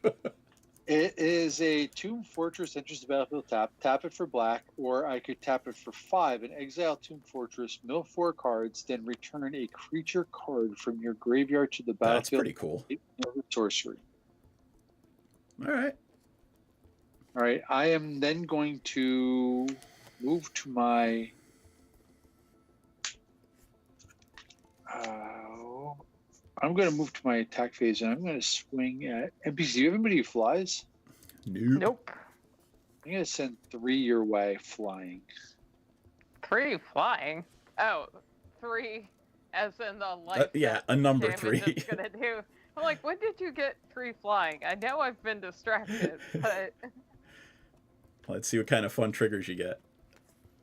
It is a Tomb Fortress, enters the battlefield tapped. Tap it for black, or I could tap it for 5 and exile Tomb Fortress, mill 4 cards, then return a creature card from your graveyard to the battlefield. That's pretty cool. Sorcery. All right. All right, I am then going to move to my. I'm going to move to my attack phase, and I'm going to swing at NPC. Do you have anybody who flies? Nope. I'm going to send 3 your way flying. 3 flying? Oh, 3 as in the light. Yeah, a number damage 3. it's gonna do. I'm like, when did you get 3 flying? I know I've been distracted, but... Let's see what kind of fun triggers you get.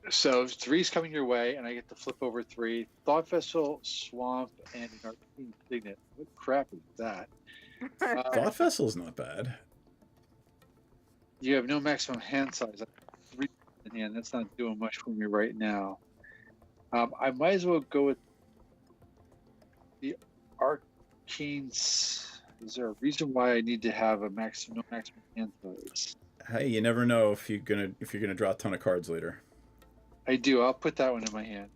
So 3's coming your way, and I get to flip over 3. Thought Vessel, Swamp, and an Arcane Signet. What crap is that? Thought Vessel's not bad. You have no maximum hand size. 3 in hand. That's not doing much for me right now. I might as well go with the Arcane. Is there a reason why I need to have a maximum hand size? Hey, you never know if you're gonna draw a ton of cards later. I do. I'll put that one in my hand.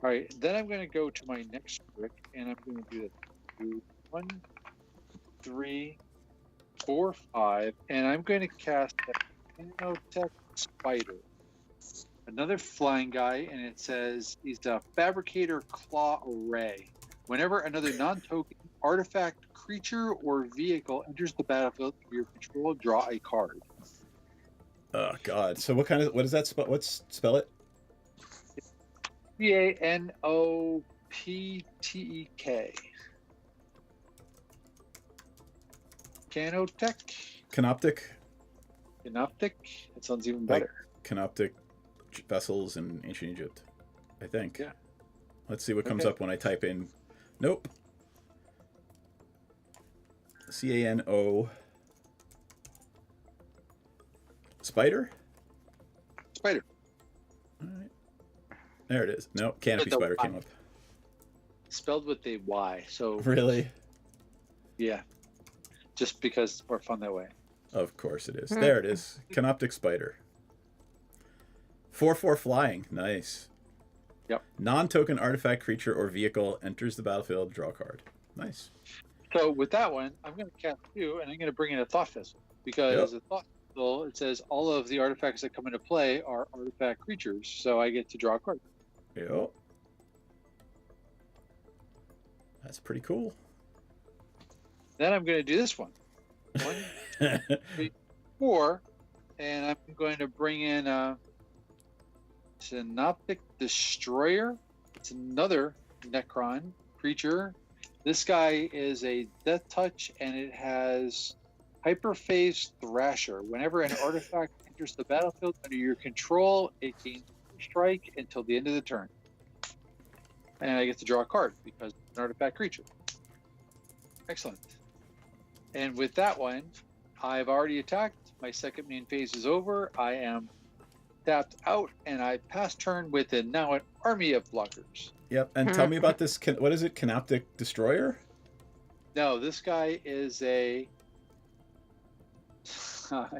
All right. Then I'm going to go to my next trick, and I'm going to do it. 1, 3, 4, 5, and I'm going to cast a Nanotech Spider. Another flying guy, and it says he's a Fabricator Claw Array. Whenever another non-token artifact, creature, or vehicle enters the battlefield under your control, draw a card. Oh God! So what is that spell? What's spell it? Canoptek. Canotech. Canoptic. Canoptic. That sounds even better. Canoptic vessels in ancient Egypt, I think. Yeah. Let's see what comes up when I type in. Nope. CANO. Spider? Spider. All right. There it is. No, Canopy Spider came up. Spelled with a Y. So Really? yeah, just because it's more fun that way. Of course it is. There it is. Canoptic Spider. 4/4 flying. Nice. Yep. Non-token artifact, creature, or vehicle enters the battlefield. Draw a card. Nice. So with that one, I'm going to cast 2, and I'm going to bring in a Thought Vessel because a Thought Vessel, it says all of the artifacts that come into play are artifact creatures, so I get to draw a card. Yep. That's pretty cool. Then I'm going to do this one. 1, 2, 3, 4, and I'm going to bring in a Synoptic Destroyer. It's another Necron creature. This guy is a Death Touch, and it has Hyperphase Thrasher. Whenever an artifact enters the battlefield under your control, it gains strike until the end of the turn. And I get to draw a card because it's an artifact creature. Excellent. And with that one, I've already attacked. My second main phase is over. I am tapped out, and I pass turn with now an army of blockers. Yep. And tell me about this. What is it? Canoptic Destroyer? No, this guy is a SKORPEKH.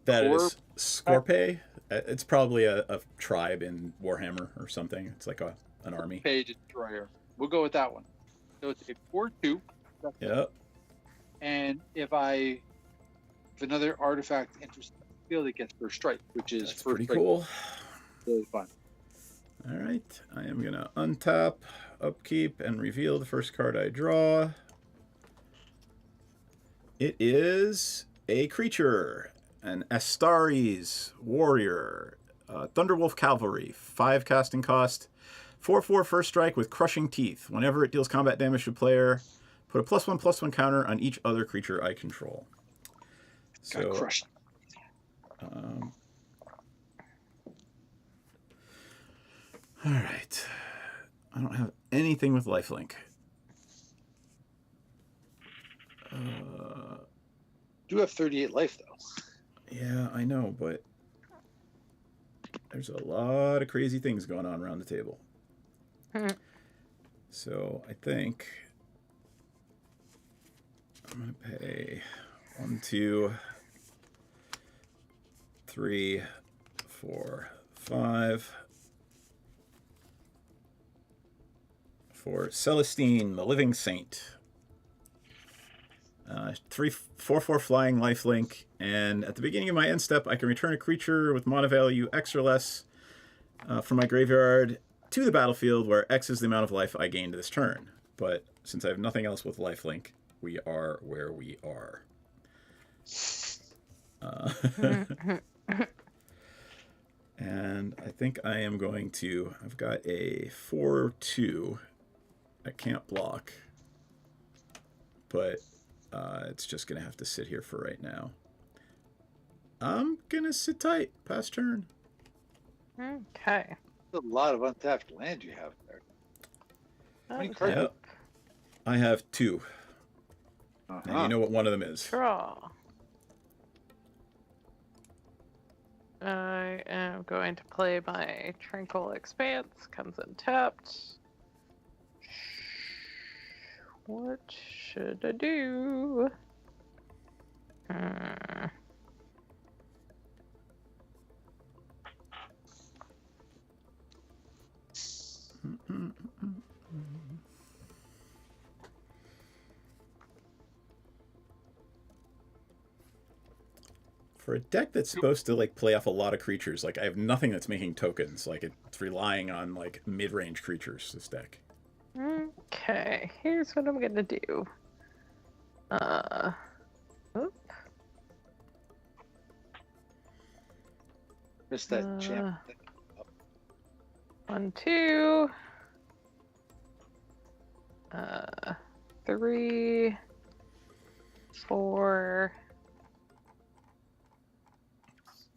That core is Scorpay. It's probably a tribe in Warhammer or something. It's like an army. page destroyer. We'll go with that one. So it's a 4/2. Yep. And if another artifact enters the field, it gets first strike, which is That's first pretty strike. cool. Really fun. All right. I am going to untap, upkeep, and reveal the first card I draw. It is a creature, an Astaris warrior, Thunderwolf Cavalry, 5 casting cost, 4/4 first strike with crushing teeth. Whenever it deals combat damage to a player, put a +1/+1 counter on each other creature I control. Got crushed. All right. I don't have anything with lifelink. Do have 38 life though. Yeah, I know, but there's a lot of crazy things going on around the table. So I think I'm going to pay 1, 2, 3, 4, 5 for Celestine, the Living Saint. 3/4 flying lifelink, and at the beginning of my end step, I can return a creature with mana value X or less from my graveyard to the battlefield, where X is the amount of life I gained this turn. But since I have nothing else with lifelink, we are where we are. And I think I am going to... I've got a 4/2. I can't block, but it's just going to have to sit here for right now. I'm going to sit tight. Pass turn. Okay. That's a lot of untapped land you have there. How many cards? Yep. I have 2. And you know what one of them is. Draw. I am going to play my Tranquil Expanse. Comes untapped. What should I do? For a deck that's supposed to like play off a lot of creatures, like I have nothing that's making tokens. Like it's relying on like mid-range creatures, this deck. Okay, here's what I'm gonna do. Missed that champ. 1, 2. 3, 4.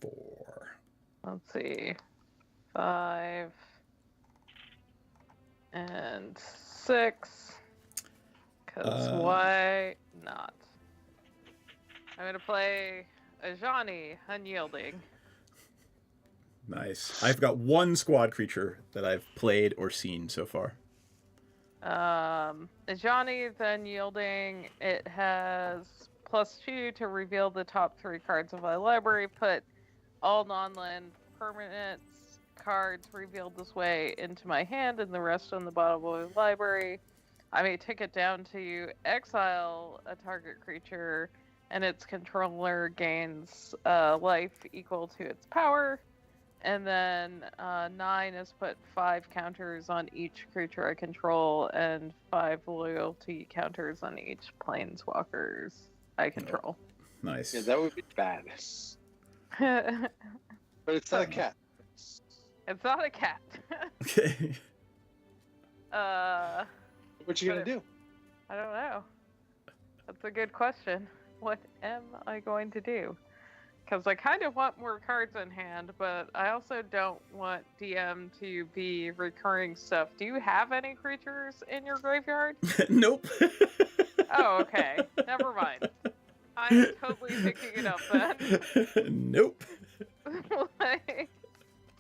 4. Let's see. 5. And 6. Because why not? I'm going to play Ajani, Unyielding. Nice. I've got 1 squad creature that I've played or seen so far. Ajani, the Unyielding, it has +2 to reveal the top 3 cards of my library. Put all non-land permanents cards revealed this way into my hand and the rest on the bottom of my library. I may take it down to exile a target creature, and its controller gains life equal to its power. And then 9 is put 5 counters on each creature I control and 5 loyalty counters on each planeswalkers I control. Nice. Yeah, that would be bad. But it's not a cat. It's not a cat. Okay. What you gonna do? I don't know. That's a good question. What am I going to do? Because I kind of want more cards in hand, but I also don't want DM to be recurring stuff. Do you have any creatures in your graveyard? Nope. Oh, okay. Never mind. I'm totally picking it up then. Nope. Like,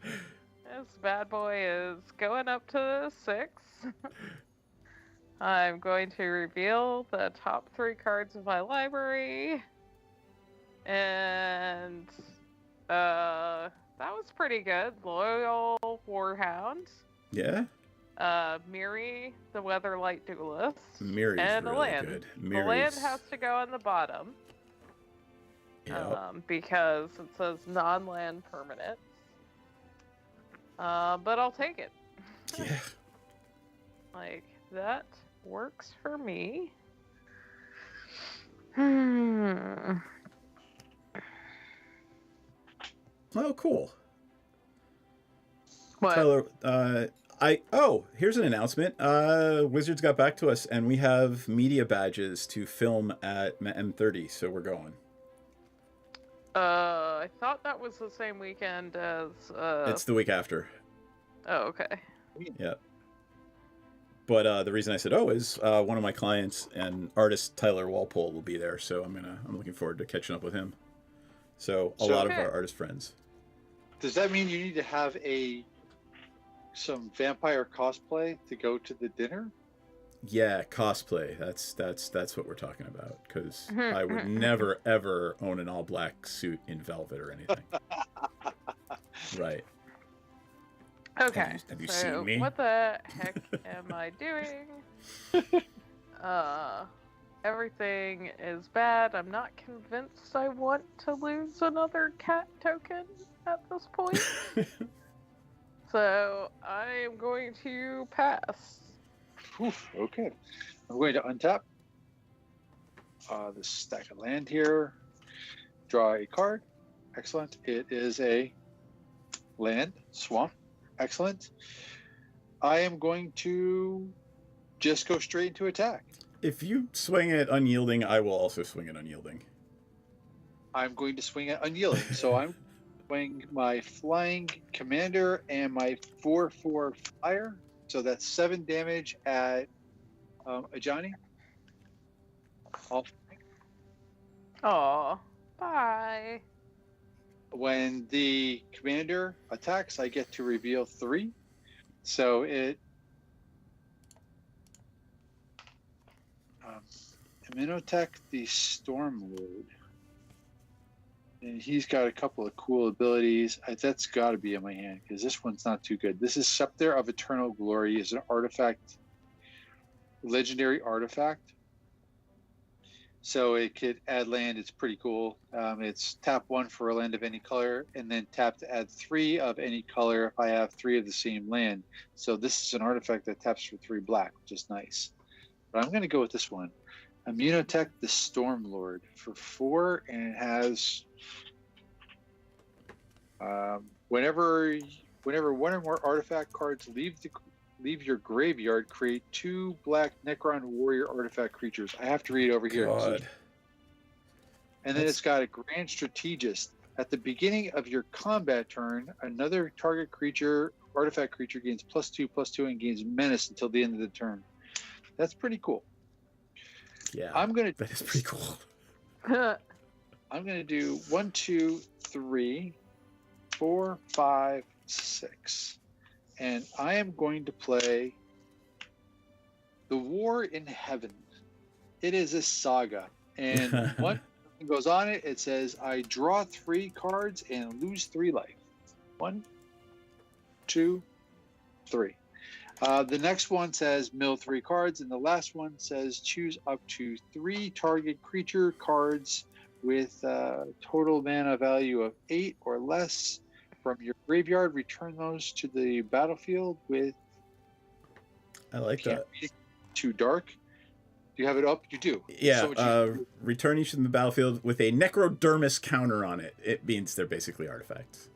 this bad boy is going up to 6. I'm going to reveal the top 3 cards of my library. And That was pretty good. Loyal Warhound. Yeah. Miri, the Weatherlight Duelist. Miri's and really a land. good. The land has to go on the bottom. Yep. Because it says non-land permanent. But I'll take it. Yeah. Like, that works for me. Oh, cool. What? Tyler, here's an announcement. Wizards got back to us, and we have media badges to film at M30, so we're going. I thought that was the same weekend as, It's the week after. Oh, okay. Yeah. But the reason I said is one of my clients and artist Tyler Walpole will be there, so I'm looking forward to catching up with him. So a lot of our artist friends. Does that mean you need to have some vampire cosplay to go to the dinner? Yeah, cosplay. That's what we're talking about, because I would never ever own an all black suit in velvet or anything. Right. Okay. Have you so seen me? What the heck am I doing? Everything is bad. I'm not convinced I want to lose another cat token at this point. So I am going to pass. Oof, okay. I'm going to untap this stack of land here. Draw a card. Excellent. It is a land swamp. Excellent. I am going to just go straight into attack. If you swing it unyielding, I will also swing it unyielding. I'm going to swing it unyielding. So I'm swing my flying commander and my 4/4 flyer. So that's 7 damage at Ajani. Aw, bye. When the commander attacks, I get to reveal 3. So it Minotech the Stormlord. And he's got a couple of cool abilities. That's got to be in my hand because this one's not too good. This is Scepter of Eternal Glory. Is an artifact, legendary artifact. So it could add land. It's pretty cool. It's tap 1 for a land of any color, and then tap to add 3 of any color if I have 3 of the same land. So this is an artifact that taps for 3 black, which is nice. But I'm going to go with this one. Immunotech the Stormlord for 4, and it has whenever one or more artifact cards leave your graveyard, create 2 black Necron warrior artifact creatures. I have to read over here. God. And then it's got a Grand Strategist. At the beginning of your combat turn, another target creature, artifact creature, gains +2/+2 and gains menace until the end of the turn. That's pretty cool. Yeah, that is pretty cool. I'm gonna do 1, 2, 3, 4, 5, 6, and I am going to play The War in Heaven. It is a saga, and what goes on it? It says I draw 3 cards and lose 3 life. 1, 2, 3. The next one says mill 3 cards, and the last one says choose up to 3 target creature cards with total mana value of 8 or less from your graveyard. Return those to the battlefield with. I like that. Too dark. Do you have it up? You do. Yeah. So return each in the battlefield with a Necrodermis counter on it. It means they're basically artifacts.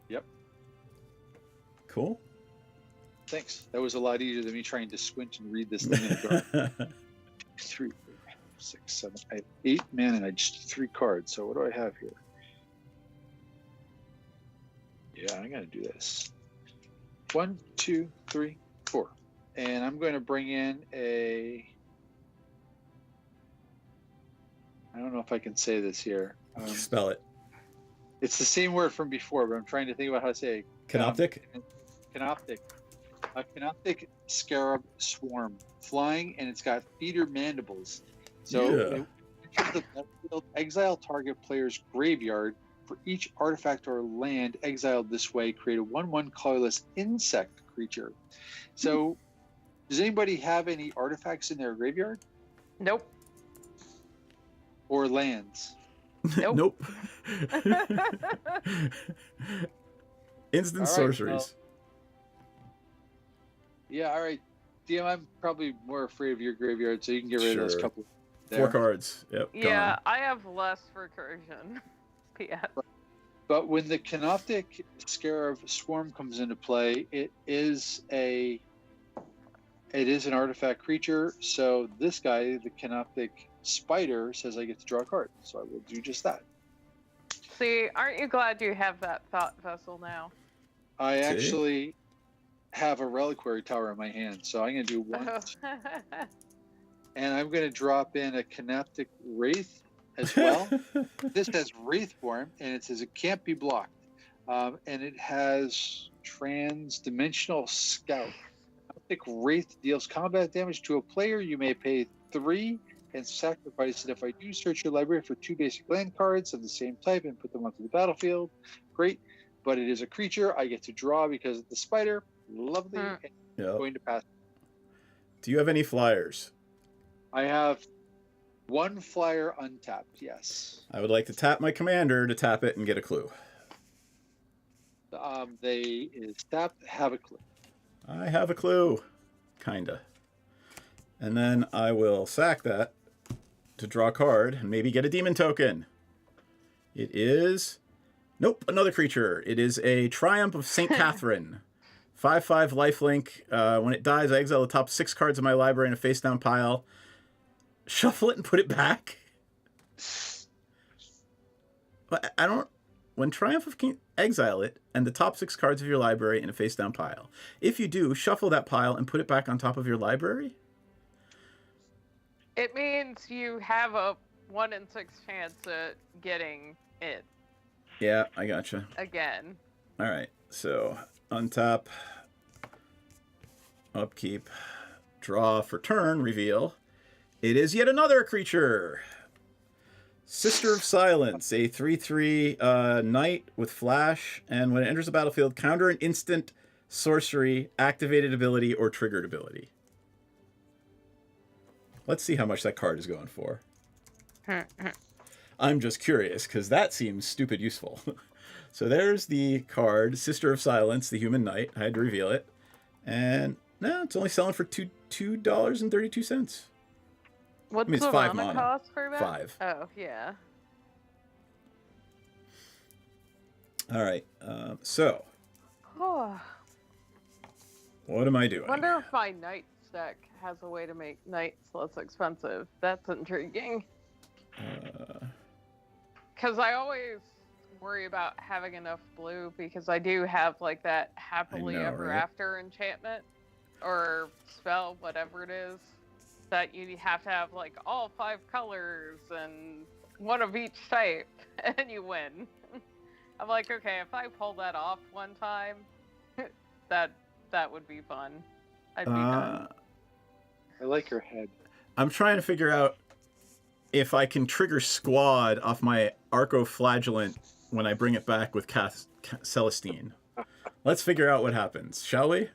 Yep. Cool. Thanks. That was a lot easier than me trying to squint and read this thing in the dark. 3, 4, 5, 6, 7. I have 8 mana and I just 3 cards. So what do I have here? Yeah, I'm gonna do this. 1, 2, 3, 4, and I'm going to bring in a. I don't know if I can say this here. Spell it. It's the same word from before, but I'm trying to think about how to say it. Canoptic? Canoptic. A Canoptic Scarab Swarm. Flying, and it's got feeder mandibles. So, Yeah. the battlefield, exile target player's graveyard For each artifact or land exiled this way, create a 1/1 colorless insect creature. So, does anybody have any artifacts in their graveyard Nope. or lands? Nope. Instant All right, sorceries. well, yeah, all right. DM, I'm probably more afraid of your graveyard, so you can get rid of those Sure. couple. 4 there. cards. Yep. Yeah, Gone. I have less recursion. P.S. But when the Canoptic Scarab Swarm comes into play, it is an artifact creature. So this guy, the Canoptic Spider, says I get to draw a card. So I will do just that. See, aren't you glad you have that thought vessel now? I See? actually have a Reliquary Tower in my hand, so I'm going to do one, and I'm going to drop in a Canoptic Wraith as well. This has Wraith form, and it says it can't be blocked. And it has Trans-Dimensional Scout. Canoptic Wraith deals combat damage to a player. You may pay 3 and sacrifice it. If I do, search your library for 2 basic land cards of the same type and put them onto the battlefield. Great. But it is a creature. I get to draw because of the spider. Lovely. And Yep. I'm going to pass. Do you have any flyers? I have 1 flyer untapped. Yes. I would like to tap my commander to tap it and get a clue. They is tapped. Have a clue. I have a clue. Kinda. And then I will sack that to draw a card and maybe get a demon token. It is... Nope, another creature. It is a Triumph of St. Catherine. 5/5 lifelink. When it dies, I exile the top 6 cards of my library in a face-down pile. Shuffle it and put it back. But I don't... When Triumph of King... Exile it and the top 6 cards of your library in a face-down pile. If you do, shuffle that pile and put it back on top of your library? It means you have a 1 in 6 chance at getting it Yeah, I gotcha. again. All right, so untap, upkeep, draw for turn, reveal. It is yet another creature. Sister of Silence, a 3/3 knight with flash, and when it enters the battlefield, counter an instant sorcery, activated ability, or triggered ability. Let's see how much that card is going for. I'm just curious, because that seems stupid useful. So there's the card, Sister of Silence, the human knight. I had to reveal it. And no, it's only selling for $2.32. What's it's the 5 mana mana. cost for that? 5. Oh, yeah. All right, so Oh, what am I doing? wonder if my Knights deck has a way to make Knights less expensive. That's intriguing. Because I always worry about having enough blue because I do have like that happily know, ever right? after enchantment or spell, whatever it is, that you have to have like all 5 colors and 1 of each type and you win. I'm like, okay, if I pull that off one time, that would be fun. I'd be done. I like your head. I'm trying to figure out if I can trigger Squad off my Arco-Flagellant when I bring it back with Celestine. Let's figure out what happens, shall we?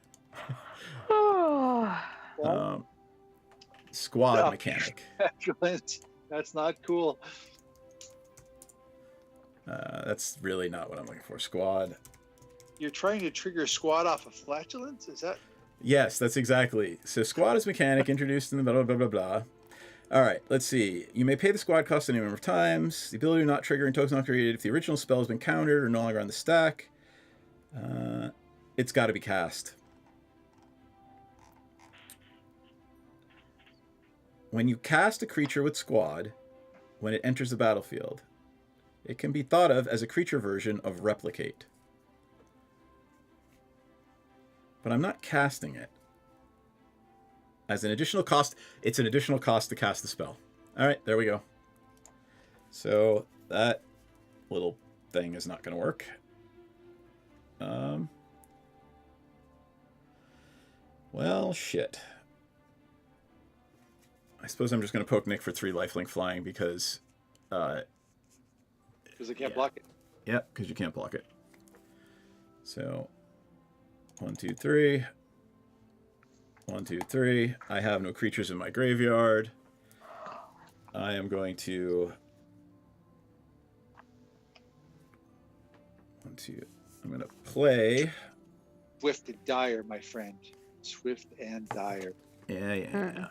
Squad No. mechanic. That's not cool. That's really not what I'm looking for. Squad. You're trying to trigger Squad off of Flatulence? Is that? Yes, that's exactly. So Squad is mechanic introduced in the blah, blah, blah, blah. All right, let's see. You may pay the Squad cost any number of times. The ability to not trigger and tokens not created if the original spell has been countered or no longer on the stack. It's got to be cast. When you cast a creature with Squad, when it enters the battlefield, it can be thought of as a creature version of Replicate. But I'm not casting it. As an additional cost, it's an additional cost to cast the spell. All right, there we go. So that little thing is not going to work. Well, shit. I suppose I'm just going to poke Nick for 3 lifelink flying because... Because I can't block it. Yep, because you can't block it. So 1, 2, 3. 1, 2, 3. I have no creatures in my graveyard. I am going to 1, 2. I'm going to play. Swift and dire, my friend. Swift and dire. Yeah.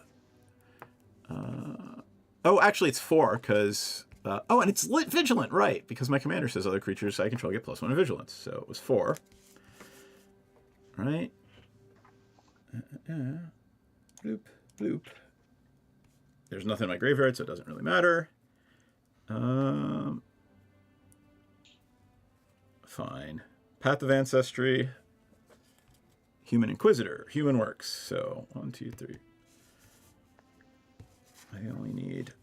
Oh, actually, it's 4 because. And it's vigilant, right? Because my commander says other creatures I control get +1 in vigilance. So it was 4. Right? Bloop, bloop. There's nothing in my graveyard, so it doesn't really matter. Fine. Path of Ancestry. Human Inquisitor. Human works. So 1, 2, 3. I only need.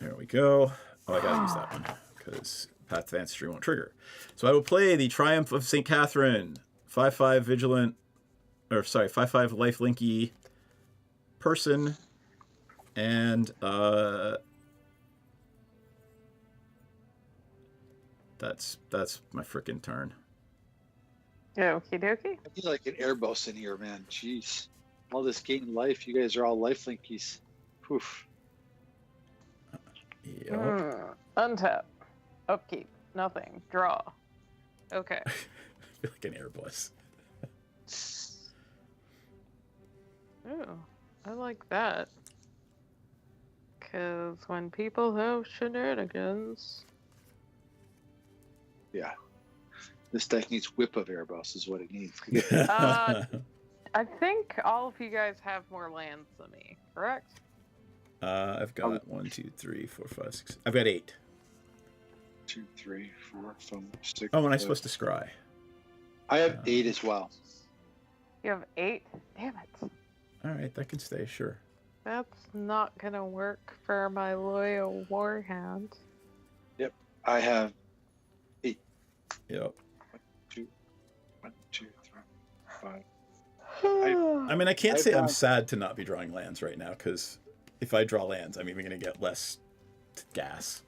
There we go. Oh, I gotta use that one because Path of Ancestry won't trigger. So I will play the Triumph of St. Catherine. 5/5 vigilant. 5/5 lifelinky person. And that's my frickin' turn. Okie dokie. I feel like an air boss in here, man. Jeez. All this gaining life. You guys are all lifelinkies. Poof. Yep. Untap. Upkeep. Nothing. Draw. Okay. I feel like an air boss. Ooh, I like that. Because when people have shenanigans. Yeah. This deck needs whip of air boss is what it needs. I think all of you guys have more lands than me, correct? I've got 1, 2, 3, 4, 5, 6. I've got 8. 2, 3, 4, 5, 6. Oh, and I'm supposed to scry. I have 8 as well. You have 8? Damn it. All right, that can stay, sure. That's not gonna work for my loyal warhound. Yep, I have 8. Yep. 1, 2, 3, 5. I mean, I can't say I'm sad to not be drawing lands right now, because if I draw lands, I'm even going to get less gas.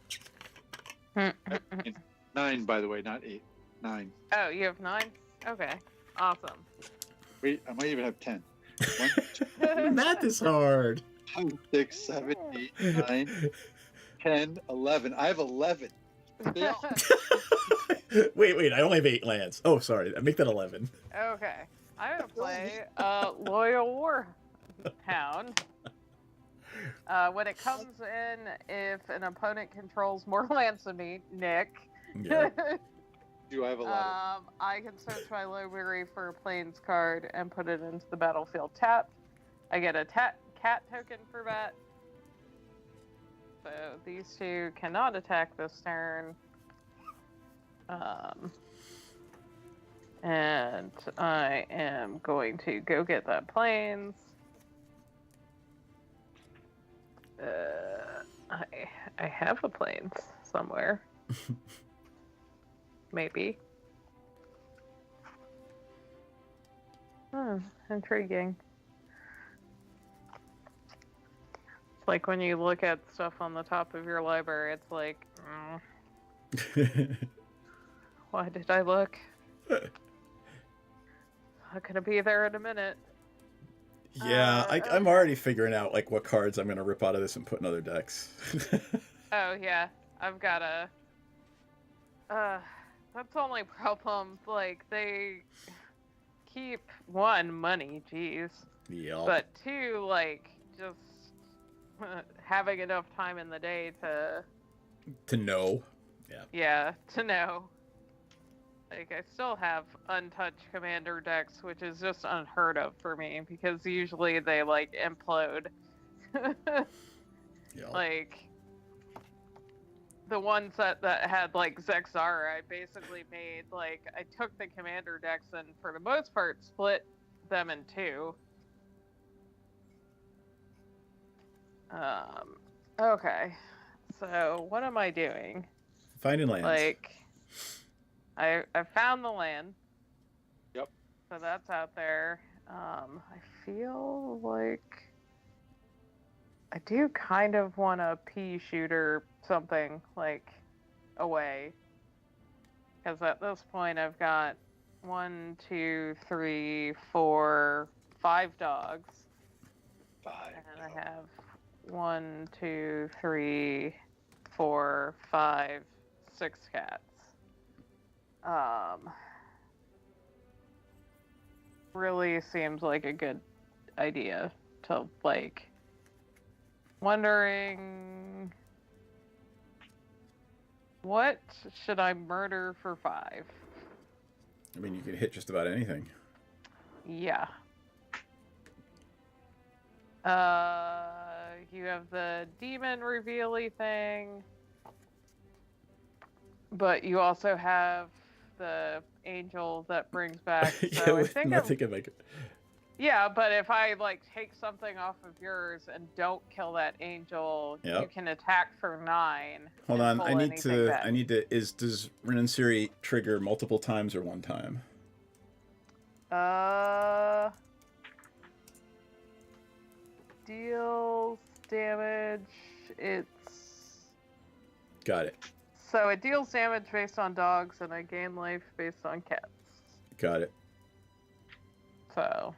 9, by the way, not 8. 9. Oh, you have 9? Okay, awesome. Wait, I might even have 10. 1, 2, Math is hard. 5, 6, 7, 8, 9, 10, 11. I have 11. Wait, I only have 8 lands. Oh, sorry, I make that 11. Okay, I'm gonna play Loyal Warhound. When it comes in, if an opponent controls more lands than me, Nick. Yeah. Do I have 11? I can search my library for a Plains card and put it into the battlefield tapped. I get a cat token for that. So these two cannot attack this turn. And I am going to go get that Plains. I have a Plains somewhere. Maybe. Intriguing. It's like when you look at stuff on the top of your library, it's like, why did I look? Not gonna be there in a minute. Yeah, I'm already figuring out like what cards I'm gonna rip out of this and put in other decks. Oh yeah, I've got a. That's the only problem. Like they keep 1 money, jeez. Yeah. But 2, like just having enough time in the day to know. Yeah, to know. Like, I still have untouched commander decks, which is just unheard of for me, because usually they, like, implode. Yeah. Like, the one set that had, like, Zexar, I basically made, like, I took the commander decks and, for the most part, split them in 2. Okay. So, what am I doing? Finding lands. Like, I found the land. Yep. So that's out there. I feel like I do kind of want a pea shooter something, like away. Because at this point, I've got 1, 2, 3, 4, 5 dogs. 5. And I have 1, 2, 3, 4, 5, 6 cats. Really seems like a good idea to, like, wondering what should I murder for 5? I mean, you could hit just about anything. Yeah. You have the demon reveal-y thing, but you also have the angel that brings back. So I think yeah, but if I like take something off of yours and don't kill that angel, you can attack for 9. Hold on, I need to. Does Renansiri trigger multiple times or one time? Deals damage. It's got it. So it deals damage based on dogs, and I gain life based on cats. Got it. So,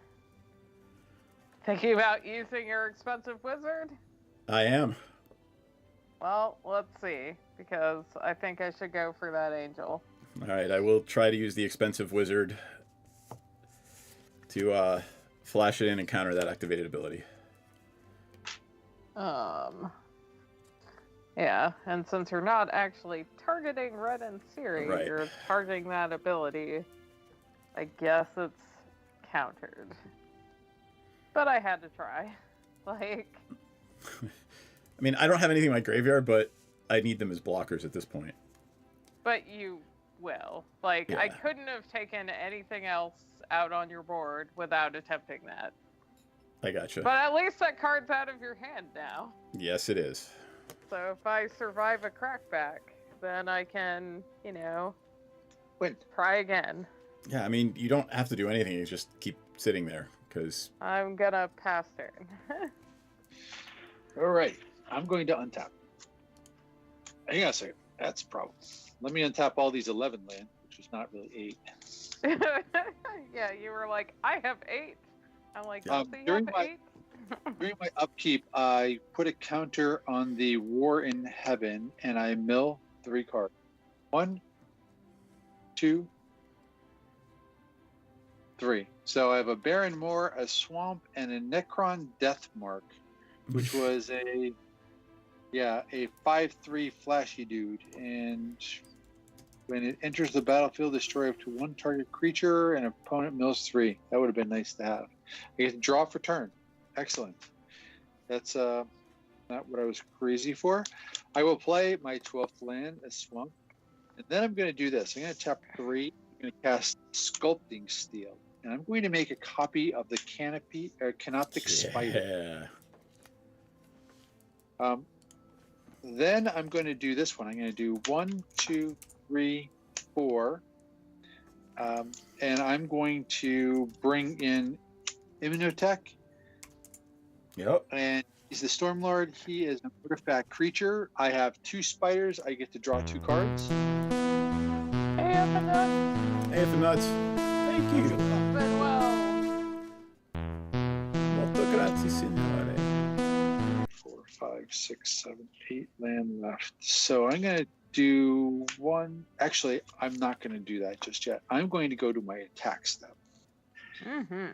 thinking about using your expensive wizard? I am. Well, let's see, because I think I should go for that angel. All right, I will try to use the expensive wizard to flash it in and counter that activated ability. Yeah, and since you're not actually targeting Red and Siri, right. You're targeting that ability, I guess it's countered. But I had to try. Like... I mean, I don't have anything in my graveyard, but I need them as blockers at this point. But you will. Like, yeah. I couldn't have taken anything else out on your board without attempting that. I gotcha. But at least that card's out of your hand now. Yes, it is. So if I survive a crackback, then I can, you know, win. Try again. Yeah, I mean, you don't have to do anything. You just keep sitting there, because... I'm gonna pass turn. All right. I'm going to untap. Hang on a second. That's a problem. Let me untap all these 11 land, which is not really 8. Yeah, you were like, I have 8. I'm like, during my upkeep, I put a counter on the War in Heaven, and I mill 3 cards. 1, 2, 3. So I have a Barren Moor, a Swamp, and a Necron Deathmark, which was a 5/3 flashy dude, and when it enters the battlefield, destroy up to 1 target creature, and opponent mills 3. That would have been nice to have. I get to draw for turn. Excellent. That's not what I was crazy for. I will play my 12th land, a Swamp, and then I'm going to do this. I'm going to tap 3. I'm going to cast Sculpting Steel, and I'm going to make a copy of the Canoptic Spider. Then I'm going to do this one. I'm going to do 1, 2, 3, 4. And I'm going to bring in Immunotech. Yep. And he's the Stormlord. He is an artifact creature. I have 2 spiders. I get to draw 2 cards. Hey, up and nuts. Hey, up and nuts. Thank you. Been well. Molto grazie, signore. 4, 5, 6, 7, 8 land left. So I'm going to do 1. Actually, I'm not going to do that just yet. I'm going to go to my attack step. Mm-hmm.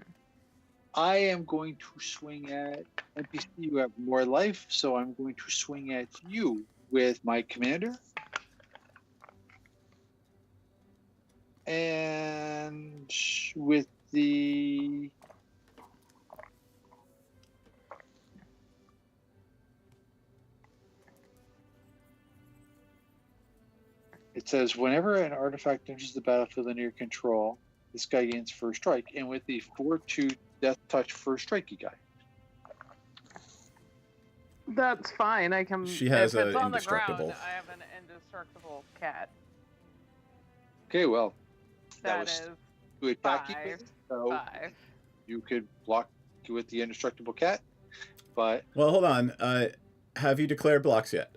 I am going to swing at NPC. You have more life, so I'm going to swing at you with my commander. And with the... It says, whenever an artifact enters the battlefield under your control, this guy gains first strike. And with the 4/2 Death Touch first strike guy. That's fine. I can. She has if it's a on the indestructible. ground, I have an indestructible cat. Okay, well, That was is to attack 5. you. So 5. you could block with the indestructible cat, but Well, hold on. Have you declared blocks yet?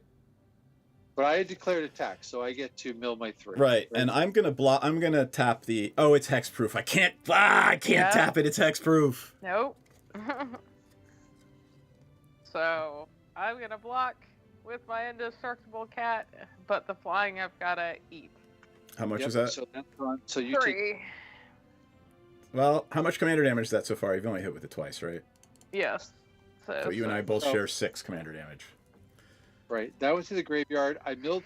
But I declared attack, so I get to mill my 3. Right, and I'm gonna block. I'm gonna tap the. Oh, it's hexproof. I can't. I can't Yeah. tap it. It's hexproof. Nope. So I'm gonna block with my indestructible cat, but the flying I've gotta eat. How much is that? So that's on. So you take 3. Well, how much commander damage is that so far? You've only hit with it twice, right? Yes. So you and I both so- share 6 commander damage. right. That was to the graveyard. I milled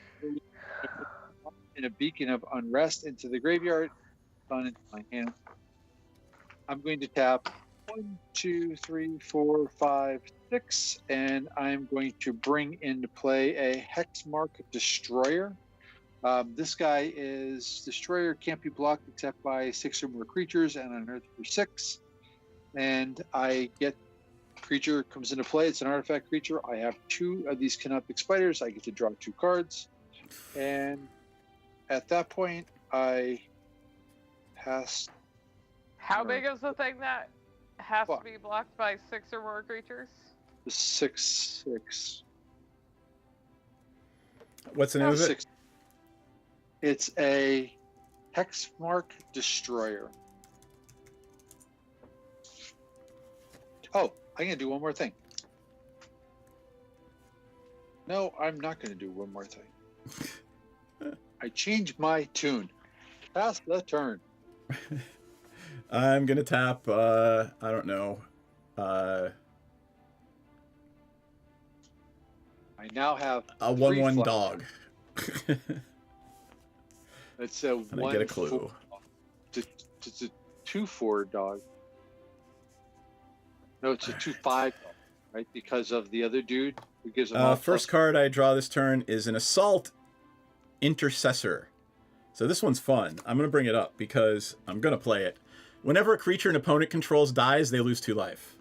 in a beacon of unrest into the graveyard. Gone into my hand. I'm going to tap 1, 2, 3, 4, 5, 6, and I'm going to bring into play a Hexmark Destroyer. This guy is Destroyer, can't be blocked except by 6 or more creatures, and on Earth for 6. And I get creature comes into play. It's an artifact creature. I have 2 of these Canoptic Spiders. I get to draw 2 cards, and at that point, I pass. How big is the thing that has Fuck. to be blocked by 6 or more creatures? The 6/6. What's the name of it? 6. It's a Hexmark Destroyer. Oh, I'm gonna do one more thing. No, I'm not gonna do one more thing. I changed my tune. Pass the turn. I'm gonna tap. I don't know. I now have A 3 1/1 flash. dog. It's a And I 1 get a clue. It's a 2/4 dog. No, it's a 2/5 dog, right? Because of the other dude who gives him First card I draw this turn is an Assault Intercessor. So this one's fun. I'm going to bring it up because I'm going to play it. Whenever a creature an opponent controls dies, they lose 2 life.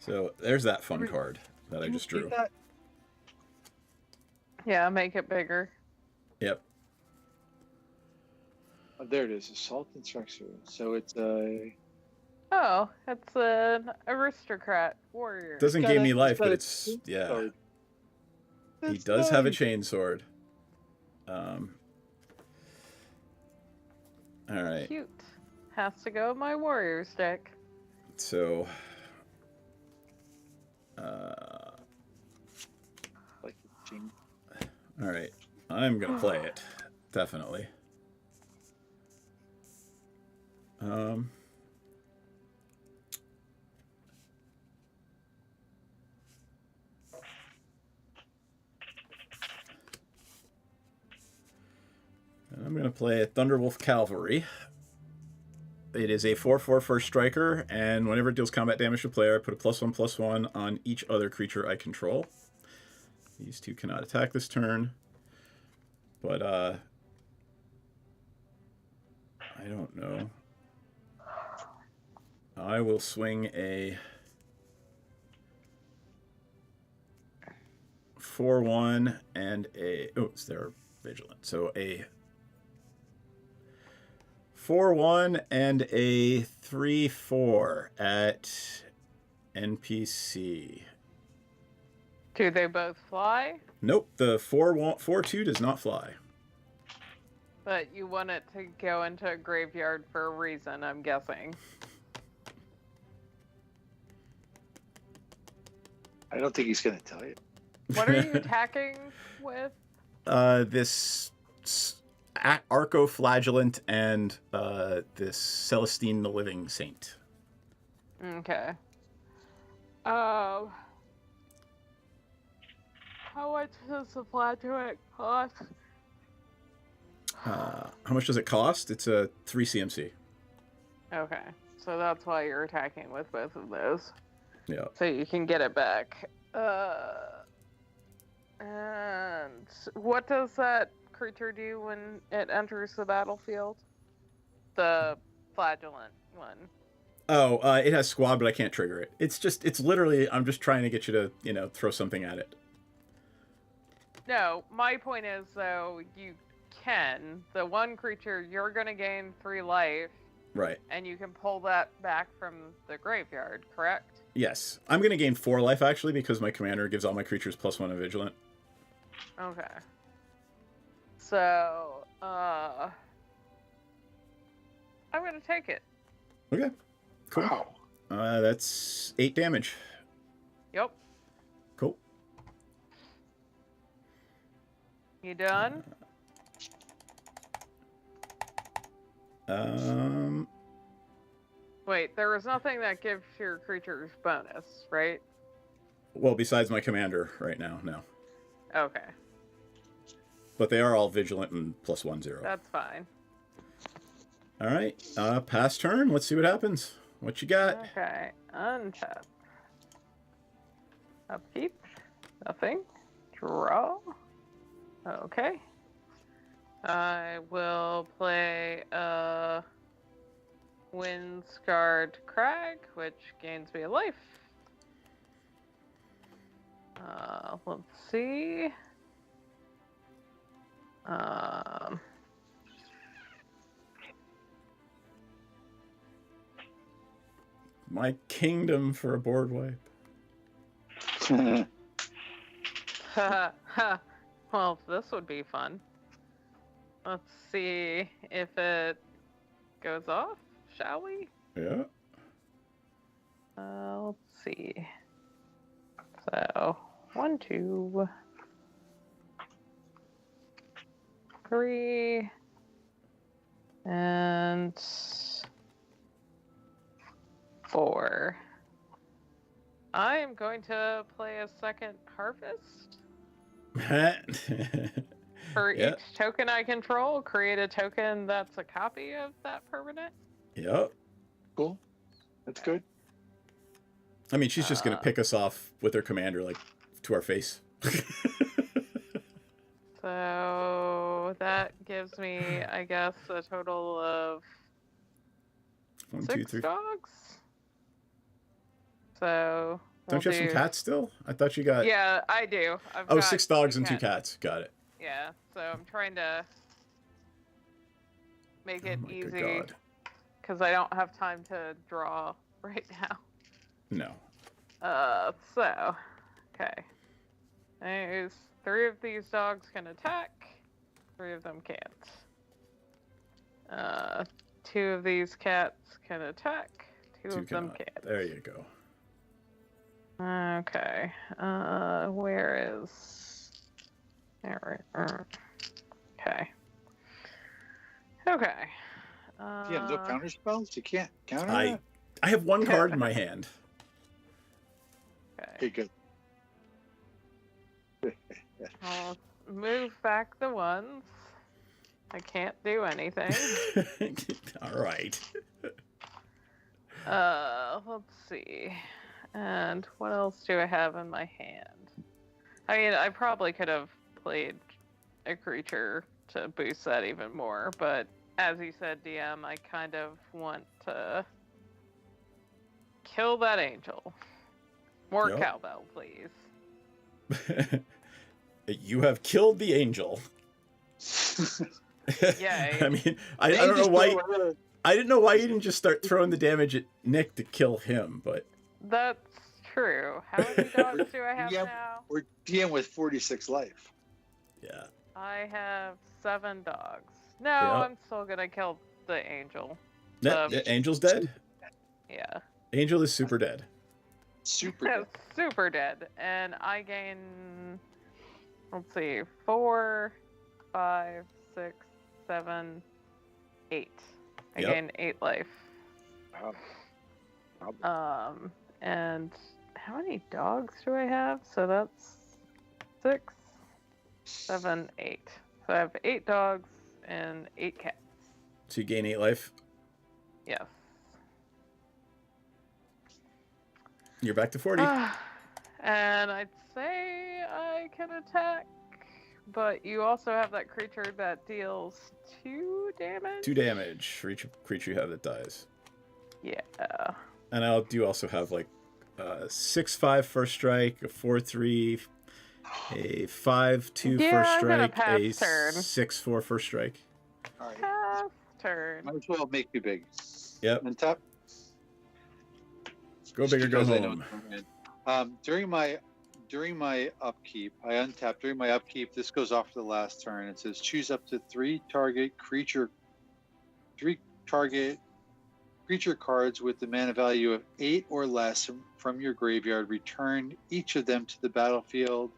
So there's that fun card that I just drew. Yeah, make it bigger. Yep. Oh, there it is, Assault Instructor. So it's a. Oh, it's an aristocrat warrior. Doesn't got gain a- me life, got but a it's chain yeah. sword. He That's does have a nice. chainsword. All right. Cute. Has to go with my warrior's deck. So. Like a chain. All right. I'm gonna play it, definitely. And I'm gonna play a Thunderwolf Cavalry. It is a 4/4 first striker, and whenever it deals combat damage to player, I put a +1/+1 on each other creature I control. These 2 cannot attack this turn, but I don't know. I will swing a 4/1 and a they're vigilant, so a 4/1 and a 3/4 at NPC. Do they both fly? Nope, the 4/2 does not fly. But you want it to go into a graveyard for a reason, I'm guessing. I don't think he's gonna tell you. What are you attacking with? This Arco-Flagellant and this Celestine the Living Saint. Okay. How much does the flagellant cost? How much does it cost? It's a 3 CMC. Okay, so that's why you're attacking with both of those. Yeah. So you can get it back. And what does that creature do when it enters the battlefield? The flagellant one. Oh, it has squad, but I can't trigger it. It's literally, I'm just trying to get you to, throw something at it. No, my point is, though, you can. The one creature, you're going to gain 3 life, Right. and you can pull that back from the graveyard, correct? Yes. I'm going to gain 4 life, actually, because my commander gives all my creatures +1 and vigilant. Okay. So, I'm gonna take it. Okay. Cool. Wow. That's 8 damage. Yep. Cool. You done? Wait, there was nothing that gives your creatures bonus, right? Well, besides my commander right now, no. Okay, But they are all vigilant and +1/0. that's fine. All right. Pass turn. Let's see what happens. What you got? Okay, untap. Upkeep. Nothing. Draw. Okay. I will play a Windscarred Crag, which gains me a life. Let's see. My kingdom for a board wipe. Well, this would be fun. Let's see if it goes off, shall we? Yeah. Let's see. So, 1, 2, 3, and 4. I am going to play a second harvest. For Yeah. each token I control, create a token that's a copy of that permanent. Yep. Cool. That's good. I mean, she's just going to pick us off with her commander, like, to our face. So that gives me, I guess, a total of 1, 2, 6 3. dogs. So Don't you have some cats still? I thought you got... Yeah, I do. I've Oh, got 6 dogs 2 and 2 cats. Got it. Yeah, so I'm trying to make it Oh my good easy God. because I don't have time to draw right now. No. So, okay. There's 3 of these dogs can attack, 3 of them can't. 2 of these cats can attack, 2 of them cannot. can't. There you go. Okay. Where is... There. Okay. Okay. You have no counter spells? You can't counter I have 1 card in my hand. Okay, good. I'll move back the ones. I can't do anything. All right. Let's see. And what else do I have in my hand? I mean, I probably could have played a creature to boost that even more, but as you said, DM, I kind of want to kill that angel. More Yep. cowbell, please. You have killed the angel. Yay. I mean, I don't know why. I didn't know why you didn't just start throwing the damage at Nick to kill him, but That's true. How many dogs do I have Yeah. now? We're DM with 46 life. yeah. I have 7 dogs. No, Yep. I'm still gonna kill the angel. The Angel's dead? Yeah. Angel is super dead. Super Yeah, good. super dead. And I gain, let's see, 4, 5, 6, 7, 8. I Yep. gain 8 life. Wow. And how many dogs do I have? So that's 6, 7, 8. So I have 8 dogs and 8 cats. So you gain 8 life. Yes. You're back to 40. And I'd say I can attack, but you also have that creature that deals 2 damage. 2 damage for each creature you have that dies. Yeah. And I do also have like 6/5 first strike, a 4/3, a 5/2 Yeah, first I'm gonna strike, pass a turn. 6/4 first strike. All right. Pass turn. Might as well make me big. Yep. Untap. Go big or go Because I know home. it's going in. During my upkeep, I untap. During my upkeep, this goes off for the last turn. It says choose up to three target creature cards with the mana value of 8 or less from your graveyard. Return each of them to the battlefield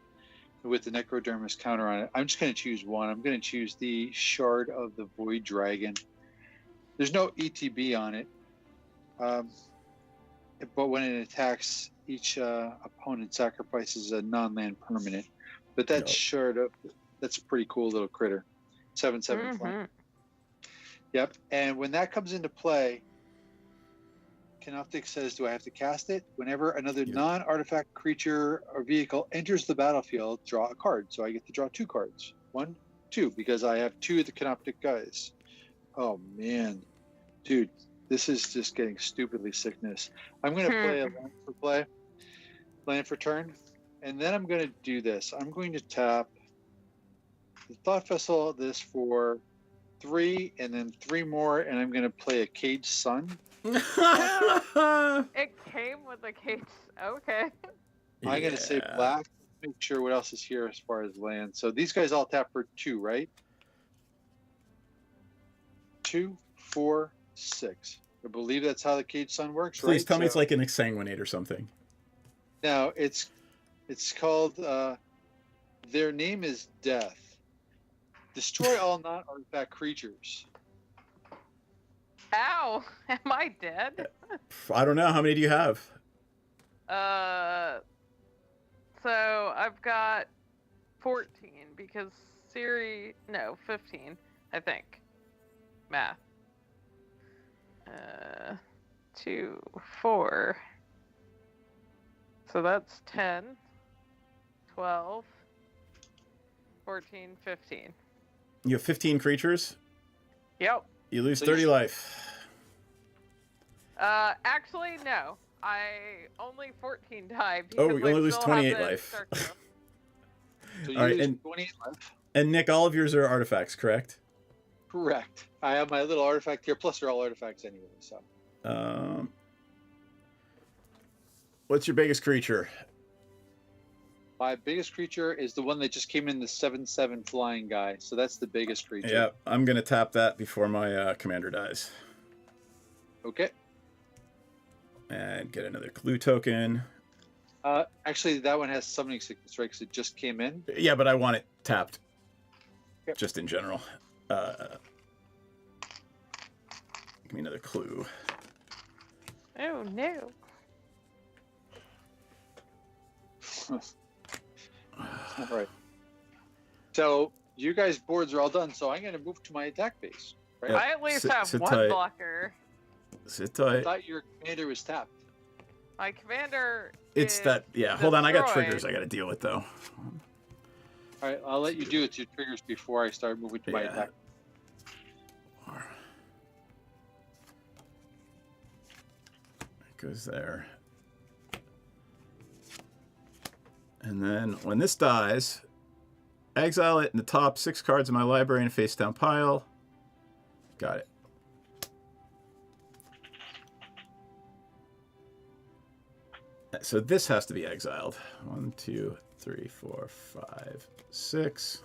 with the Necrodermis counter on it. I'm just going to choose one. I'm going to choose the Shard of the Void Dragon. There's no ETB on it, but when it attacks, each opponent sacrifices a non-land permanent. But that Shard of, that's a pretty cool little critter. 7/7 flying. Yep. And when that comes into play, Canoptic says, do I have to cast it? Whenever another non-artifact creature or vehicle enters the battlefield, draw a card. So I get to draw 2 cards. 1, 2, because I have 2 of the Canoptic guys. Oh, man. Dude, this is just getting stupidly sickness. I'm going to play a land for turn, and then I'm going to do this. I'm going to tap the Thought Vessel, this for 3, and then 3 more, and I'm going to play a Caged Sun. It came with a cage. Okay. I'm going to say black. Make sure what else is here as far as land. So these guys all tap for 2, right? 2, 4, 6. I believe that's how the Caged Sun works, right? Please tell me it's like an Exsanguinate or something. No, it's called, their name is Death. Destroy all non-artifact creatures. Ow! Am I dead? I don't know. How many do you have? So I've got 14 because 15, I think. Math. 2, 4. So that's 10, 12, 14, 15. You have 15 creatures? Yep. You lose 30 life. Actually, no. I only 14 died. Oh, you only lose 28 life. So you all right, lose and 28 life. And Nick, all of yours are artifacts, correct? Correct. I have my little artifact here, plus they're all artifacts anyway. So. What's your biggest creature? My biggest creature is the one that just came in, the 7/7 flying guy. So that's the biggest creature. Yeah, I'm gonna tap that before my commander dies. Okay. And get another clue token. Actually, that one has summoning sickness, right? Because it just came in. Yeah, but I want it tapped. Yep. Just in general. Give me another clue. Oh no. All right. So you guys' boards are all done. So I'm going to move to my attack phase. Right? Yep. I at least Sit have one tight. blocker. Sit I tight. thought your commander was tapped. My commander. It's is that. Yeah, hold on. I got destroyed. triggers I got to deal with, though. All right, I'll let you do it. Your triggers before I start moving to my Yeah. attack. It goes there. And then when this dies, exile it in the top 6 cards of my library in a face down pile. Got it. So this has to be exiled. 1, 2, 3, 4, 5, 6.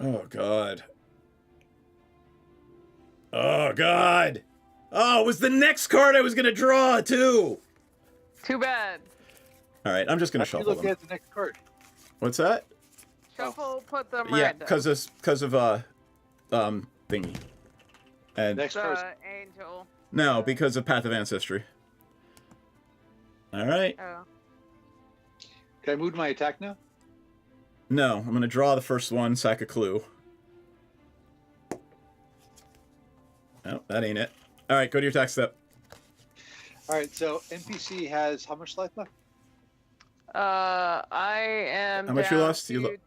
Oh, God. Oh, God. Oh, it was the next card I was going to draw, too. Too bad. All right, I'm just going to How do you shuffle look them. at the next card? What's that? Shuffle, put them Yeah, random. because of thingy. And Next card. Angel. no, because of Path of Ancestry. All right. Oh. Can I move to my attack now? No, I'm going to draw the first one, sack a clue. Oh, that ain't it. All right, go to your attack step. All right, so NPC has how much life left? I am. How much you down lost? to-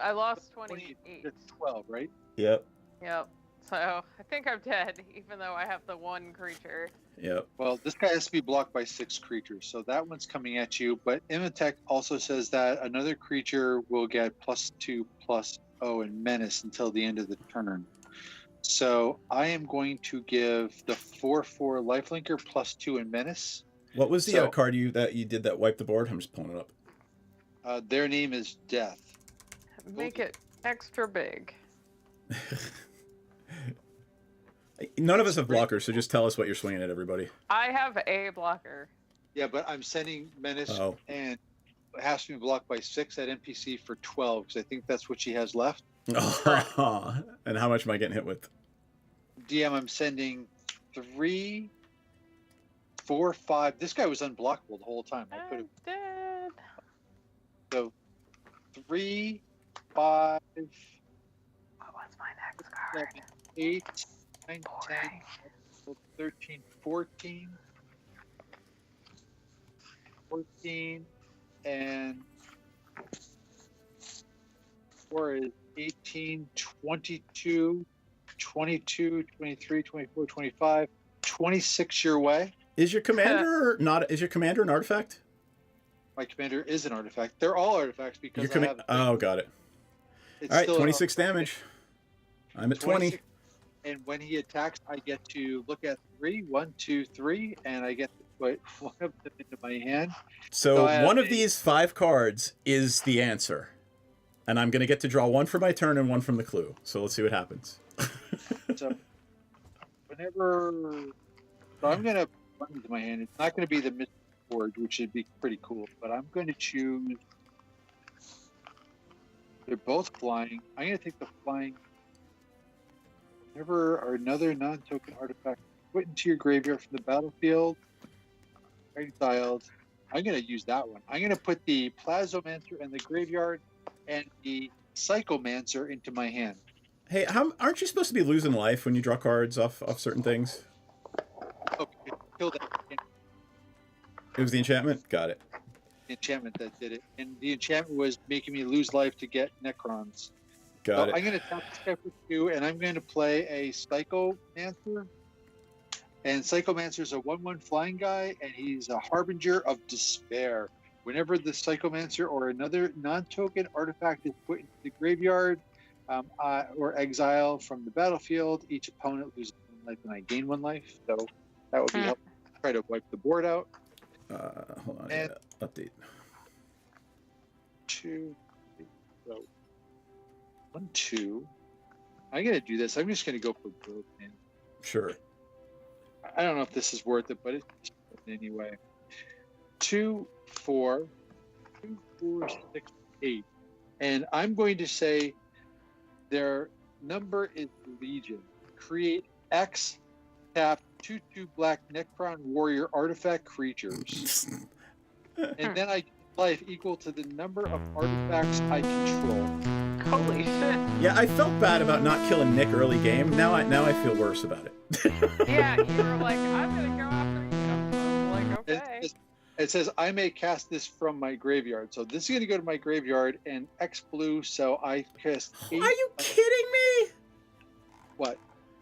I lost 28. It's 12, right? Yep. Yep. So I think I'm dead, even though I have the one creature. Yep. Well, this guy has to be blocked by 6 creatures, so that one's coming at you. But Imatech also says that another creature will get +2/+0 and menace until the end of the turn. So I am going to give the 4/4 lifelinker +2 and menace. What was the So- card you did that wiped the board? I'm just pulling it up. Their name is Death. Make it extra big. None of us have blockers, so just tell us what you're swinging at, everybody. I have a blocker. Yeah, but I'm sending menace, Oh. and it has to be blocked by 6 at NPC for 12, because I think that's what she has left. And how much am I getting hit with? DM, I'm sending 3, 4, 5. This guy was unblockable the whole time. I could I'm have dead. so 3, 5, What was my next card? 7, 8, 9, 10, Boring. 12, 13, 14, 14, and 4 is 18, 22, 22, 23, 24, 25, 26 your way. Is your commander not? Is your commander an artifact? My commander is an artifact. They're all artifacts because I have. Oh, got it. It's All right, still an 26 artifact. damage. I'm at 20. 26, and when he attacks, I get to look at 3, 1, 2, 3, and I get to put one of them into my hand. So So I have one of a- these 5 cards is the answer. And I'm going to get to draw one for my turn and one from the clue. So let's see what happens. So whenever, so I'm gonna put it into my hand. It's not gonna be the mystery board, which would be pretty cool. But I'm going to choose. They're both flying. I'm gonna take the flying. Whenever or another non-token artifact put into your graveyard from the battlefield, exiled. I'm gonna use that one. I'm gonna put the Plasmomancer in the graveyard and the Psychomancer into my hand. Hey, aren't you supposed to be losing life when you draw cards off certain things? Okay, kill that It was the enchantment? Got it. enchantment that did it. And the enchantment was making me lose life to get Necrons. Got So it. I'm going to tap this guy for 2, and I'm going to play a Psychomancer. And Psychomancer is a 1/1 flying guy, and he's a Harbinger of Despair. Whenever the Psychomancer or another non-token artifact is put into the graveyard or exile from the battlefield, each opponent loses 1 life, and I gain 1 life. So that would be helpful. Try to wipe the board out. Hold on. And- Yeah, update. 2, 3, so 1, 2. I'm going to do this. I'm just going to go for both. And Sure. I don't know if this is worth it, but it's anyway. 2, 4, 2, 4, 6, 8. And I'm going to say their number is Legion. Create X, tap 2/2 black Necron warrior artifact creatures. And then I get life equal to the number of artifacts I control. Holy shit. Yeah, I felt bad about not killing Nick early game. Now I feel worse about it. Yeah, you were like, I'm gonna go after you. I was like, okay. It says I may cast this from my graveyard. So this is going to go to my graveyard and X blue. So I cast 8. Are you kidding me? What?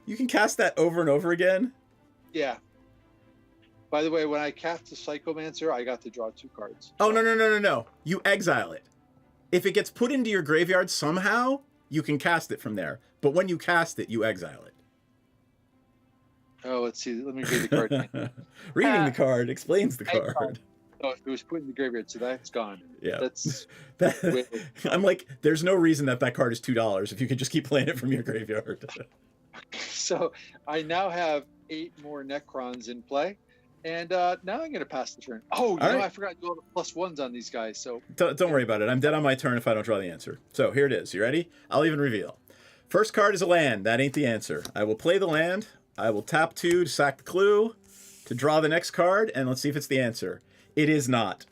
You can cast that over and over again? Yeah. By the way, when I cast the Psychomancer, I got to draw 2 cards. Oh, no. You exile it. If it gets put into your graveyard somehow, you can cast it from there. But when you cast it, you exile it. Oh, let's see. Let me read the card. again. Reading the card explains the exile. card. Oh, it was put in the graveyard, so that's gone. Yeah. That's That, I'm like, there's no reason that card is $2 if you could just keep playing it from your graveyard. so. I now have 8 more Necrons in play, and now I'm going to pass the turn. Oh, All right. I forgot to do all the +1s on these guys. So Don't worry about it. I'm dead on my turn if I don't draw the answer. So here it is. You ready? I'll even reveal. First card is a land. That ain't the answer. I will play the land. I will tap 2 to sack the clue, to draw the next card, and let's see if it's the answer. It is not.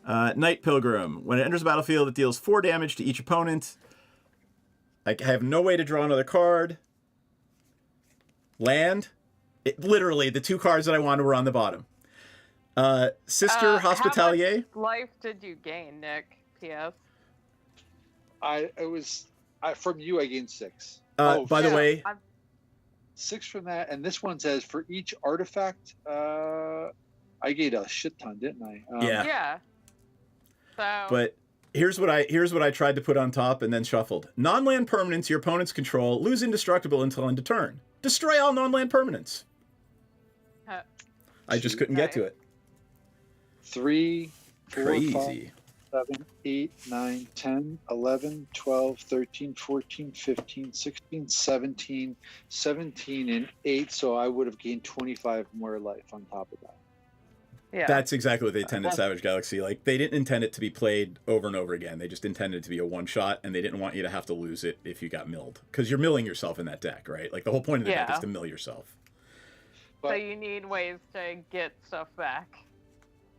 Night Pilgrim. When it enters the battlefield, it deals 4 damage to each opponent. I have no way to draw another card. Land. Literally, the 2 cards that I wanted were on the bottom. Sister Hospitalier. How much life did you gain, Nick? P.S. from you, I gained 6. By the way, 6 from that, and this one says for each artifact. I gave a shit ton, didn't I? Yeah. Yeah. So. But here's what I tried to put on top and then shuffled. Non-land permanents your opponents control lose indestructible until end of turn. Destroy all non-land permanents. I just couldn't get to it. 3, 4, Crazy. 5, 7, 8, 9, 10, 11, 12, 13, 14, 15, 16, 17, 17, and 8. So I would have gained 25 more life on top of that. Yeah. That's exactly what they intended Savage Galaxy. Like, they didn't intend it to be played over and over again. They just intended it to be a one-shot, and they didn't want you to have to lose it if you got milled. Because you're milling yourself in that deck, right? Like, the whole point of the deck is to mill yourself. So you need ways to get stuff back.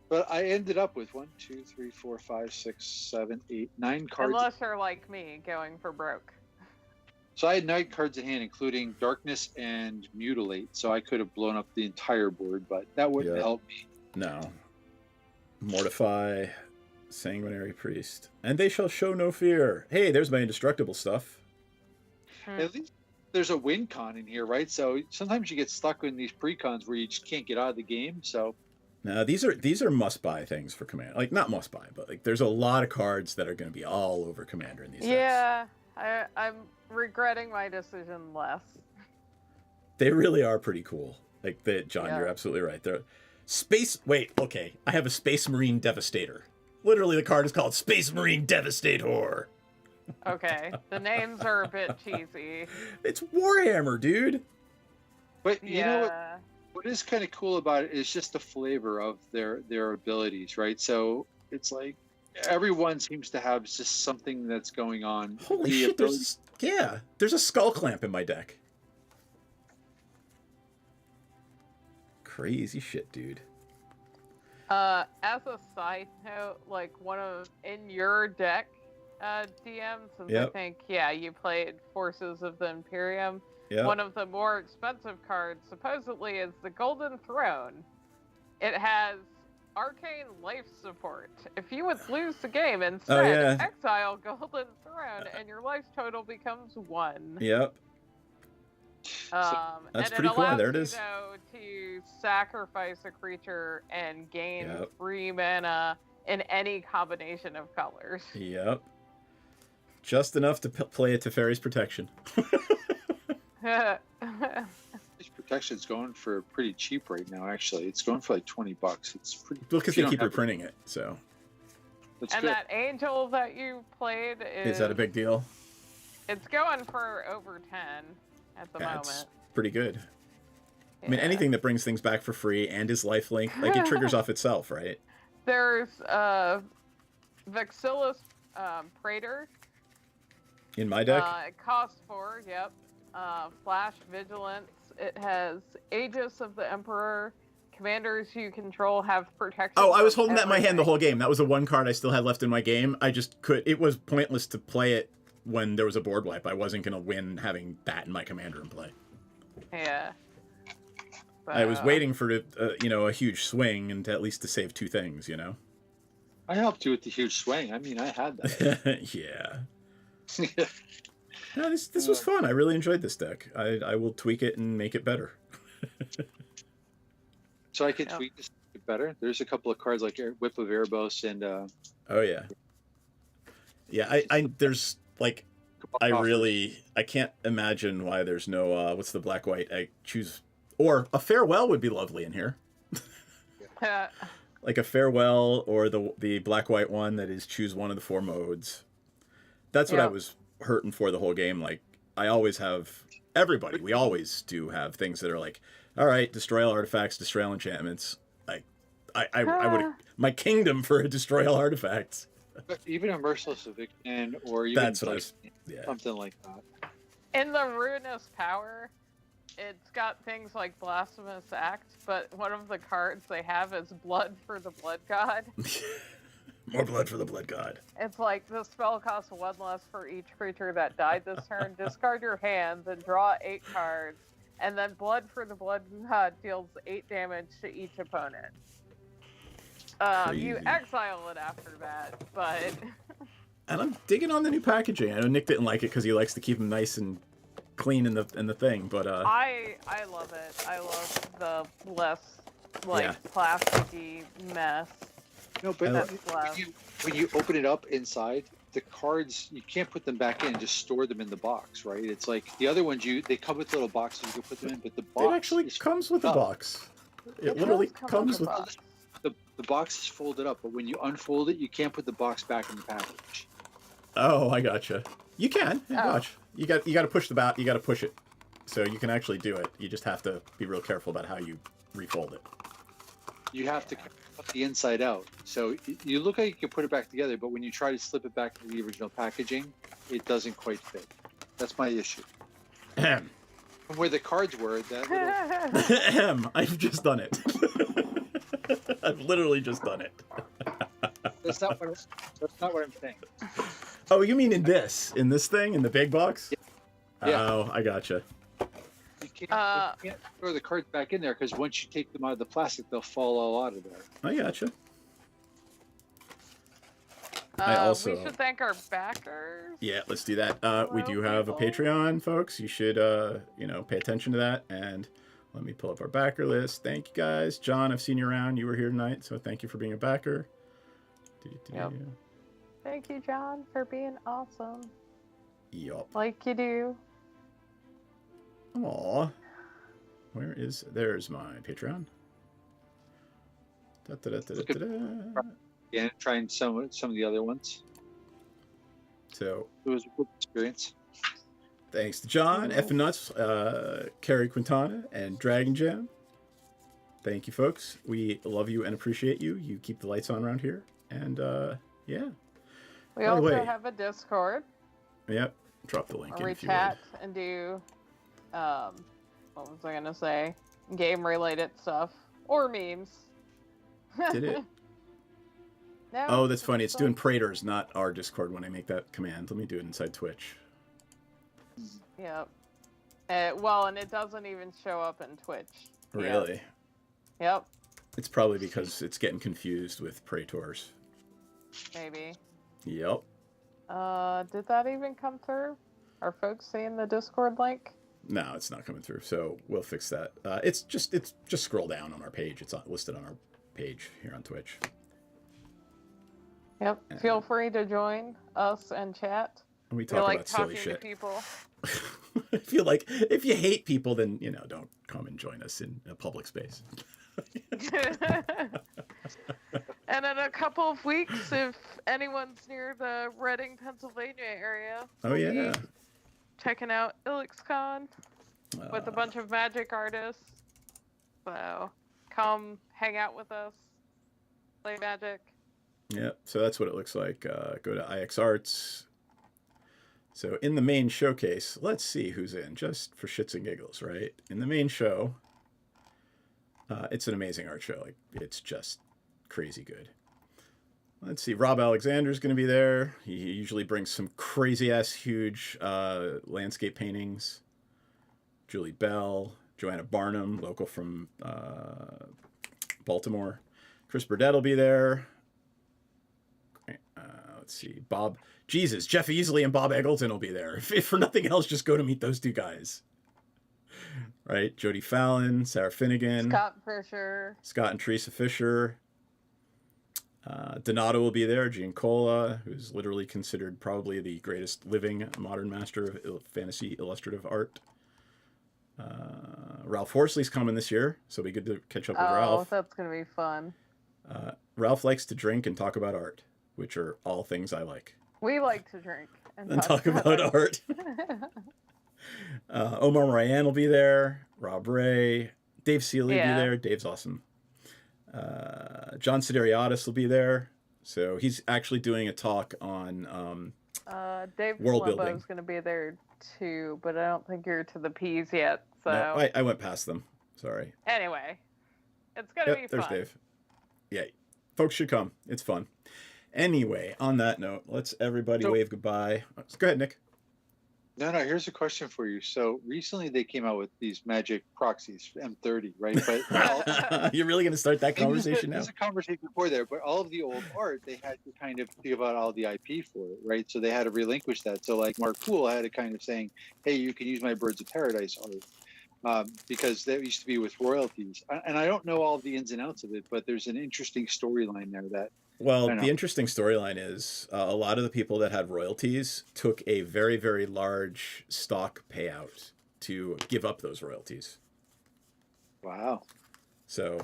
But I ended up with 1, 2, 3, 4, 5, 6, 7, 8, 9 cards. Unless you're like me, going for broke. So I had 9 cards in hand, including Darkness and Mutilate. So I could have blown up the entire board, but that wouldn't help me. No. Mortify, Sanguinary Priest. And they shall show no fear. Hey, there's my indestructible stuff. At least there's a win con in here, right? So sometimes you get stuck in these pre-cons where you just can't get out of the game. So now these are must-buy things for Commander. Like, not must-buy, but like there's a lot of cards that are going to be all over Commander in these decks. Yeah, I'm regretting my decision less. They really are pretty cool. Like, John, you're absolutely right. They're Wait, okay. I have a Space Marine Devastator. Literally, the card is called Space Marine Devastator. Okay, the names are a bit cheesy. It's Warhammer, dude. But you know what is kind of cool about it is just the flavor of their abilities, right? So it's like everyone seems to have just something that's going on. Holy shit! There's a Skull Clamp in my deck. Crazy shit, dude. As a side note, like in your deck, DM, since I think you played Forces of the Imperium. Yep. One of the more expensive cards supposedly is the Golden Throne. It has arcane life support. If you would lose the game instead, exile Golden Throne and your life total becomes 1. Yep. That's pretty cool. There it is. To sacrifice a creature and gain 3 mana in any combination of colors. Yep. Just enough to play a Teferi's Protection. This protection's going for pretty cheap right now. Actually, it's going for like $20. It's pretty. Because they keep reprinting it, so. That's good. That angel that you played is that a big deal? It's going for over 10 at the moment. It's pretty good. Yeah. I mean, anything that brings things back for free and is lifelink, like it triggers off itself, right? There's Vexillus Praetor. In my deck? It costs 4, yep. Flash Vigilance. It has Aegis of the Emperor. Commanders you control have protection. Oh, I was holding that in my hand the whole game. That was the one card I still had left in my game. It was pointless to play it when there was a board wipe. I wasn't going to win having that in my commander in play. Yeah. But, I was waiting for a huge swing and at least to save 2 things, I helped you with the huge swing. I mean, I had that. Yeah. No, this was fun. I really enjoyed this deck. I will tweak it and make it better. So I can tweak this better. There's a couple of cards like Whip of Erebos and. Oh yeah. Yeah, there's like, I can't imagine why there's no what's the black white? I choose, or a Farewell would be lovely in here. Like a Farewell or the black white one that is choose one of the 4 modes. That's what I was hurting for the whole game. Like, I always have we always do have things that are like, all right, destroy all artifacts, destroy all enchantments. Like, I would my kingdom for a destroy all artifacts. But even a Merciless Eviction or even something like that. In the Ruinous Power, it's got things like Blasphemous Act, but one of the cards they have is Blood for the Blood God. More blood for the Blood God. It's like, the spell costs 1 less for each creature that died this turn. Discard your hand, then draw 8 cards, and then Blood for the Blood God deals 8 damage to each opponent. You exile it after that, but... And I'm digging on the new packaging. I know Nick didn't like it because he likes to keep them nice and clean in the thing, but I love it. I love the less like Yeah. plasticky mess. No, but That's left. when you open it up inside, the cards you can't put them back in and just store them in the box, right? It's like the other ones they come with little boxes you can put them in, but the box it actually is comes with a up. box. It It literally does come comes with with. a box. The box is folded up, but when you unfold it, you can't put the box back in the package. Oh, I gotcha. You can. Yeah, Oh. watch. You got to push the bat. You got to push it, so you can actually do it. You just have to be real careful about how you refold it. You have to cut the inside out. So you look like you can put it back together, but when you try to slip it back into the original packaging, it doesn't quite fit. That's my issue. Ahem. From where the cards were, that little, Ahem. I've just done it. I've literally just done it. that's not what I'm saying. Oh, you mean in this thing, in the big box? Yeah. Oh, I gotcha. You can't throw the cards back in there because once you take them out of the plastic, they'll fall all out of there. I gotcha. I also- We should thank our backers. Yeah, let's do that. We do have a people. Patreon, folks. You should, pay attention to that. And let me pull up our backer list. Thank you, guys. John, I've seen you around. You were here tonight, so thank you for being a backer. Yep. Thank you, John, for being awesome. Yup. Like you do. Aw. There's my Patreon. Da-da-da-da-da-da. Yeah, trying some of the other ones. So, It was a good experience. thanks to John, F and Nuts, Carrie Quintana, and Dragon Jam. Thank you, folks. We love you and appreciate you. You keep the lights on around here. And, yeah. We By the also way- have a Discord Yep. Drop the link where in we if you chat and do, what was I gonna say? Game-related stuff. Or memes. would. Did it? No, Oh, that's funny. It's doing stuff. Praetors, not our Discord when I make that command. Let me do it inside Twitch. Yep. Well, and it doesn't even show up in Twitch. Yep. Really? Yep, It's probably because it's getting confused with Praetors. maybe. Yep. Did that even come through? Are folks seeing the Discord link? No, it's not coming through, so we'll fix that. It's just scroll down on our page. It's not listed on our page here on Twitch. Yep. Feel free to join us and chat. And we We talk like about silly talking to shit. people. I feel like if you hate people, then don't come and join us in a public space. And in a couple of weeks, if anyone's near the Reading, Pennsylvania area, Oh we'll yeah. be checking out IllixCon with a bunch of magic artists. So come hang out with us, play magic. Yep. So that's what it looks like. Go to IX Arts. So in the main showcase, let's see who's in, just for shits and giggles, right? In the main show, it's an amazing art show. Like, it's just crazy good. Let's see. Rob Alexander's going to be there. He usually brings some crazy ass huge landscape paintings. Julie Bell, Joanna Barnum, local from Baltimore. Chris Burdett will be there. Let's see. Jeff Easley and Bob Eggleton will be there. If for nothing else, just go to meet those two guys. Right? Jodie Fallon, Sarah Finnegan. Scott Fisher. Scott and Teresa Fisher. Donato will be there. Gene Cola, who's literally considered probably the greatest living modern master of fantasy illustrative art. Ralph Horsley's coming this year, so it'll be good to catch up with Ralph. That's going to be fun. Ralph likes to drink and talk about art, which are all things I like. We like to drink And talk about art. Omar Moran will be there. Rob Ray. Dave Seeley will be there. Dave's awesome. John Sideriadis will be there. So he's actually doing a talk on Dave world Palumbo building. is going to be there too, but I don't think you're to the P's yet. So No, I went past them. Sorry. anyway, it's going to be There's fun. Dave. Yeah. Folks should come. It's fun. Anyway, on that note, let's everybody wave goodbye. Go ahead, Nick. No, no. Here's a question for you. So recently they came out with these magic proxies, M30, right? But You're really going to start that maybe conversation now? there's a conversation before there, but all of the old art, they had to kind of give out all the IP for it, right? So they had to relinquish that. So like Mark Poole had to kind of saying, hey, you can use my Birds of Paradise art, because that used to be with royalties. And I don't know all the ins and outs of it, but there's an interesting storyline there that, Well, I the know. interesting storyline is a lot of the people that had royalties took a very, very large stock payout to give up those royalties. Wow. So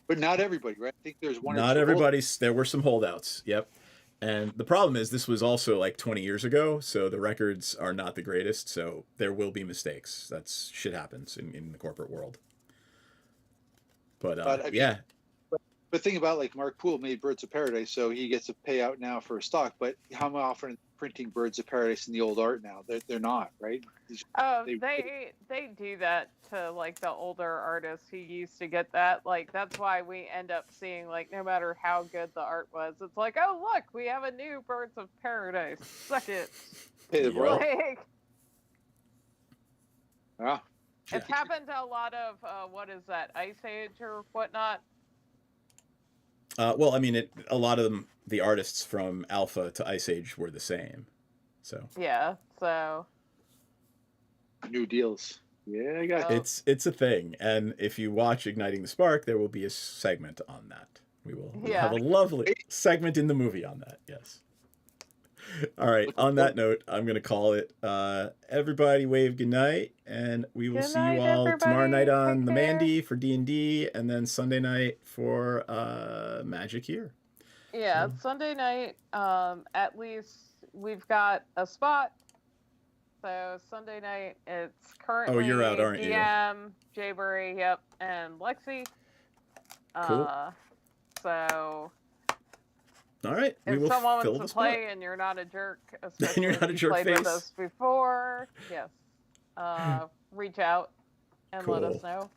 But not everybody, right? I think there's one or not two. everybody's, there were some holdouts. Yep. And the problem is this was also like 20 years ago, so the records are not the greatest, so there will be mistakes. That's shit happens in the corporate world. But But I mean, yeah, but think about like Mark Poole made Birds of Paradise, so he gets a payout now for a stock. But how often are they printing Birds of Paradise in the old art now? They're not, right? Oh, They- they do that to like the older artists who used to get that. Like that's why we end up seeing like no matter how good the art was, it's like, oh look, we have a new Birds of Paradise. Suck it. pay the Yeah. royalty. Like Ah, it's happened to a lot of what is that, Ice Age or whatnot. well, I mean, a lot of them, the artists from Alpha to Ice Age were the same. So Yeah. So new deals. Yeah, I got Oh. it's a thing, and if you watch Igniting the Spark, there will be a segment on that. We'll have a lovely segment in the movie on that. Yes. All right. On that note, I'm going to call it. Everybody, wave good night, and we will Good see you night, all tomorrow everybody. night on Take the care. Mandy for D&D, and then Sunday night for Magic here. yeah, So- Sunday night. At least we've got a spot. So Sunday night, it's currently you're out, aren't you? DM, Jaybury, yep, and Lexi. Cool. So All right. We if will someone fill wants the to spot. play and you're not a jerk, especially you're if not a you jerk played with face. us before, yes, reach out and let us Cool. know.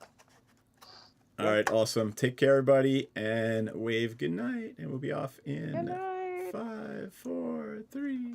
All right. Awesome. Take care, everybody, and wave good night, and we'll be off Good in night. 5, 4, 3.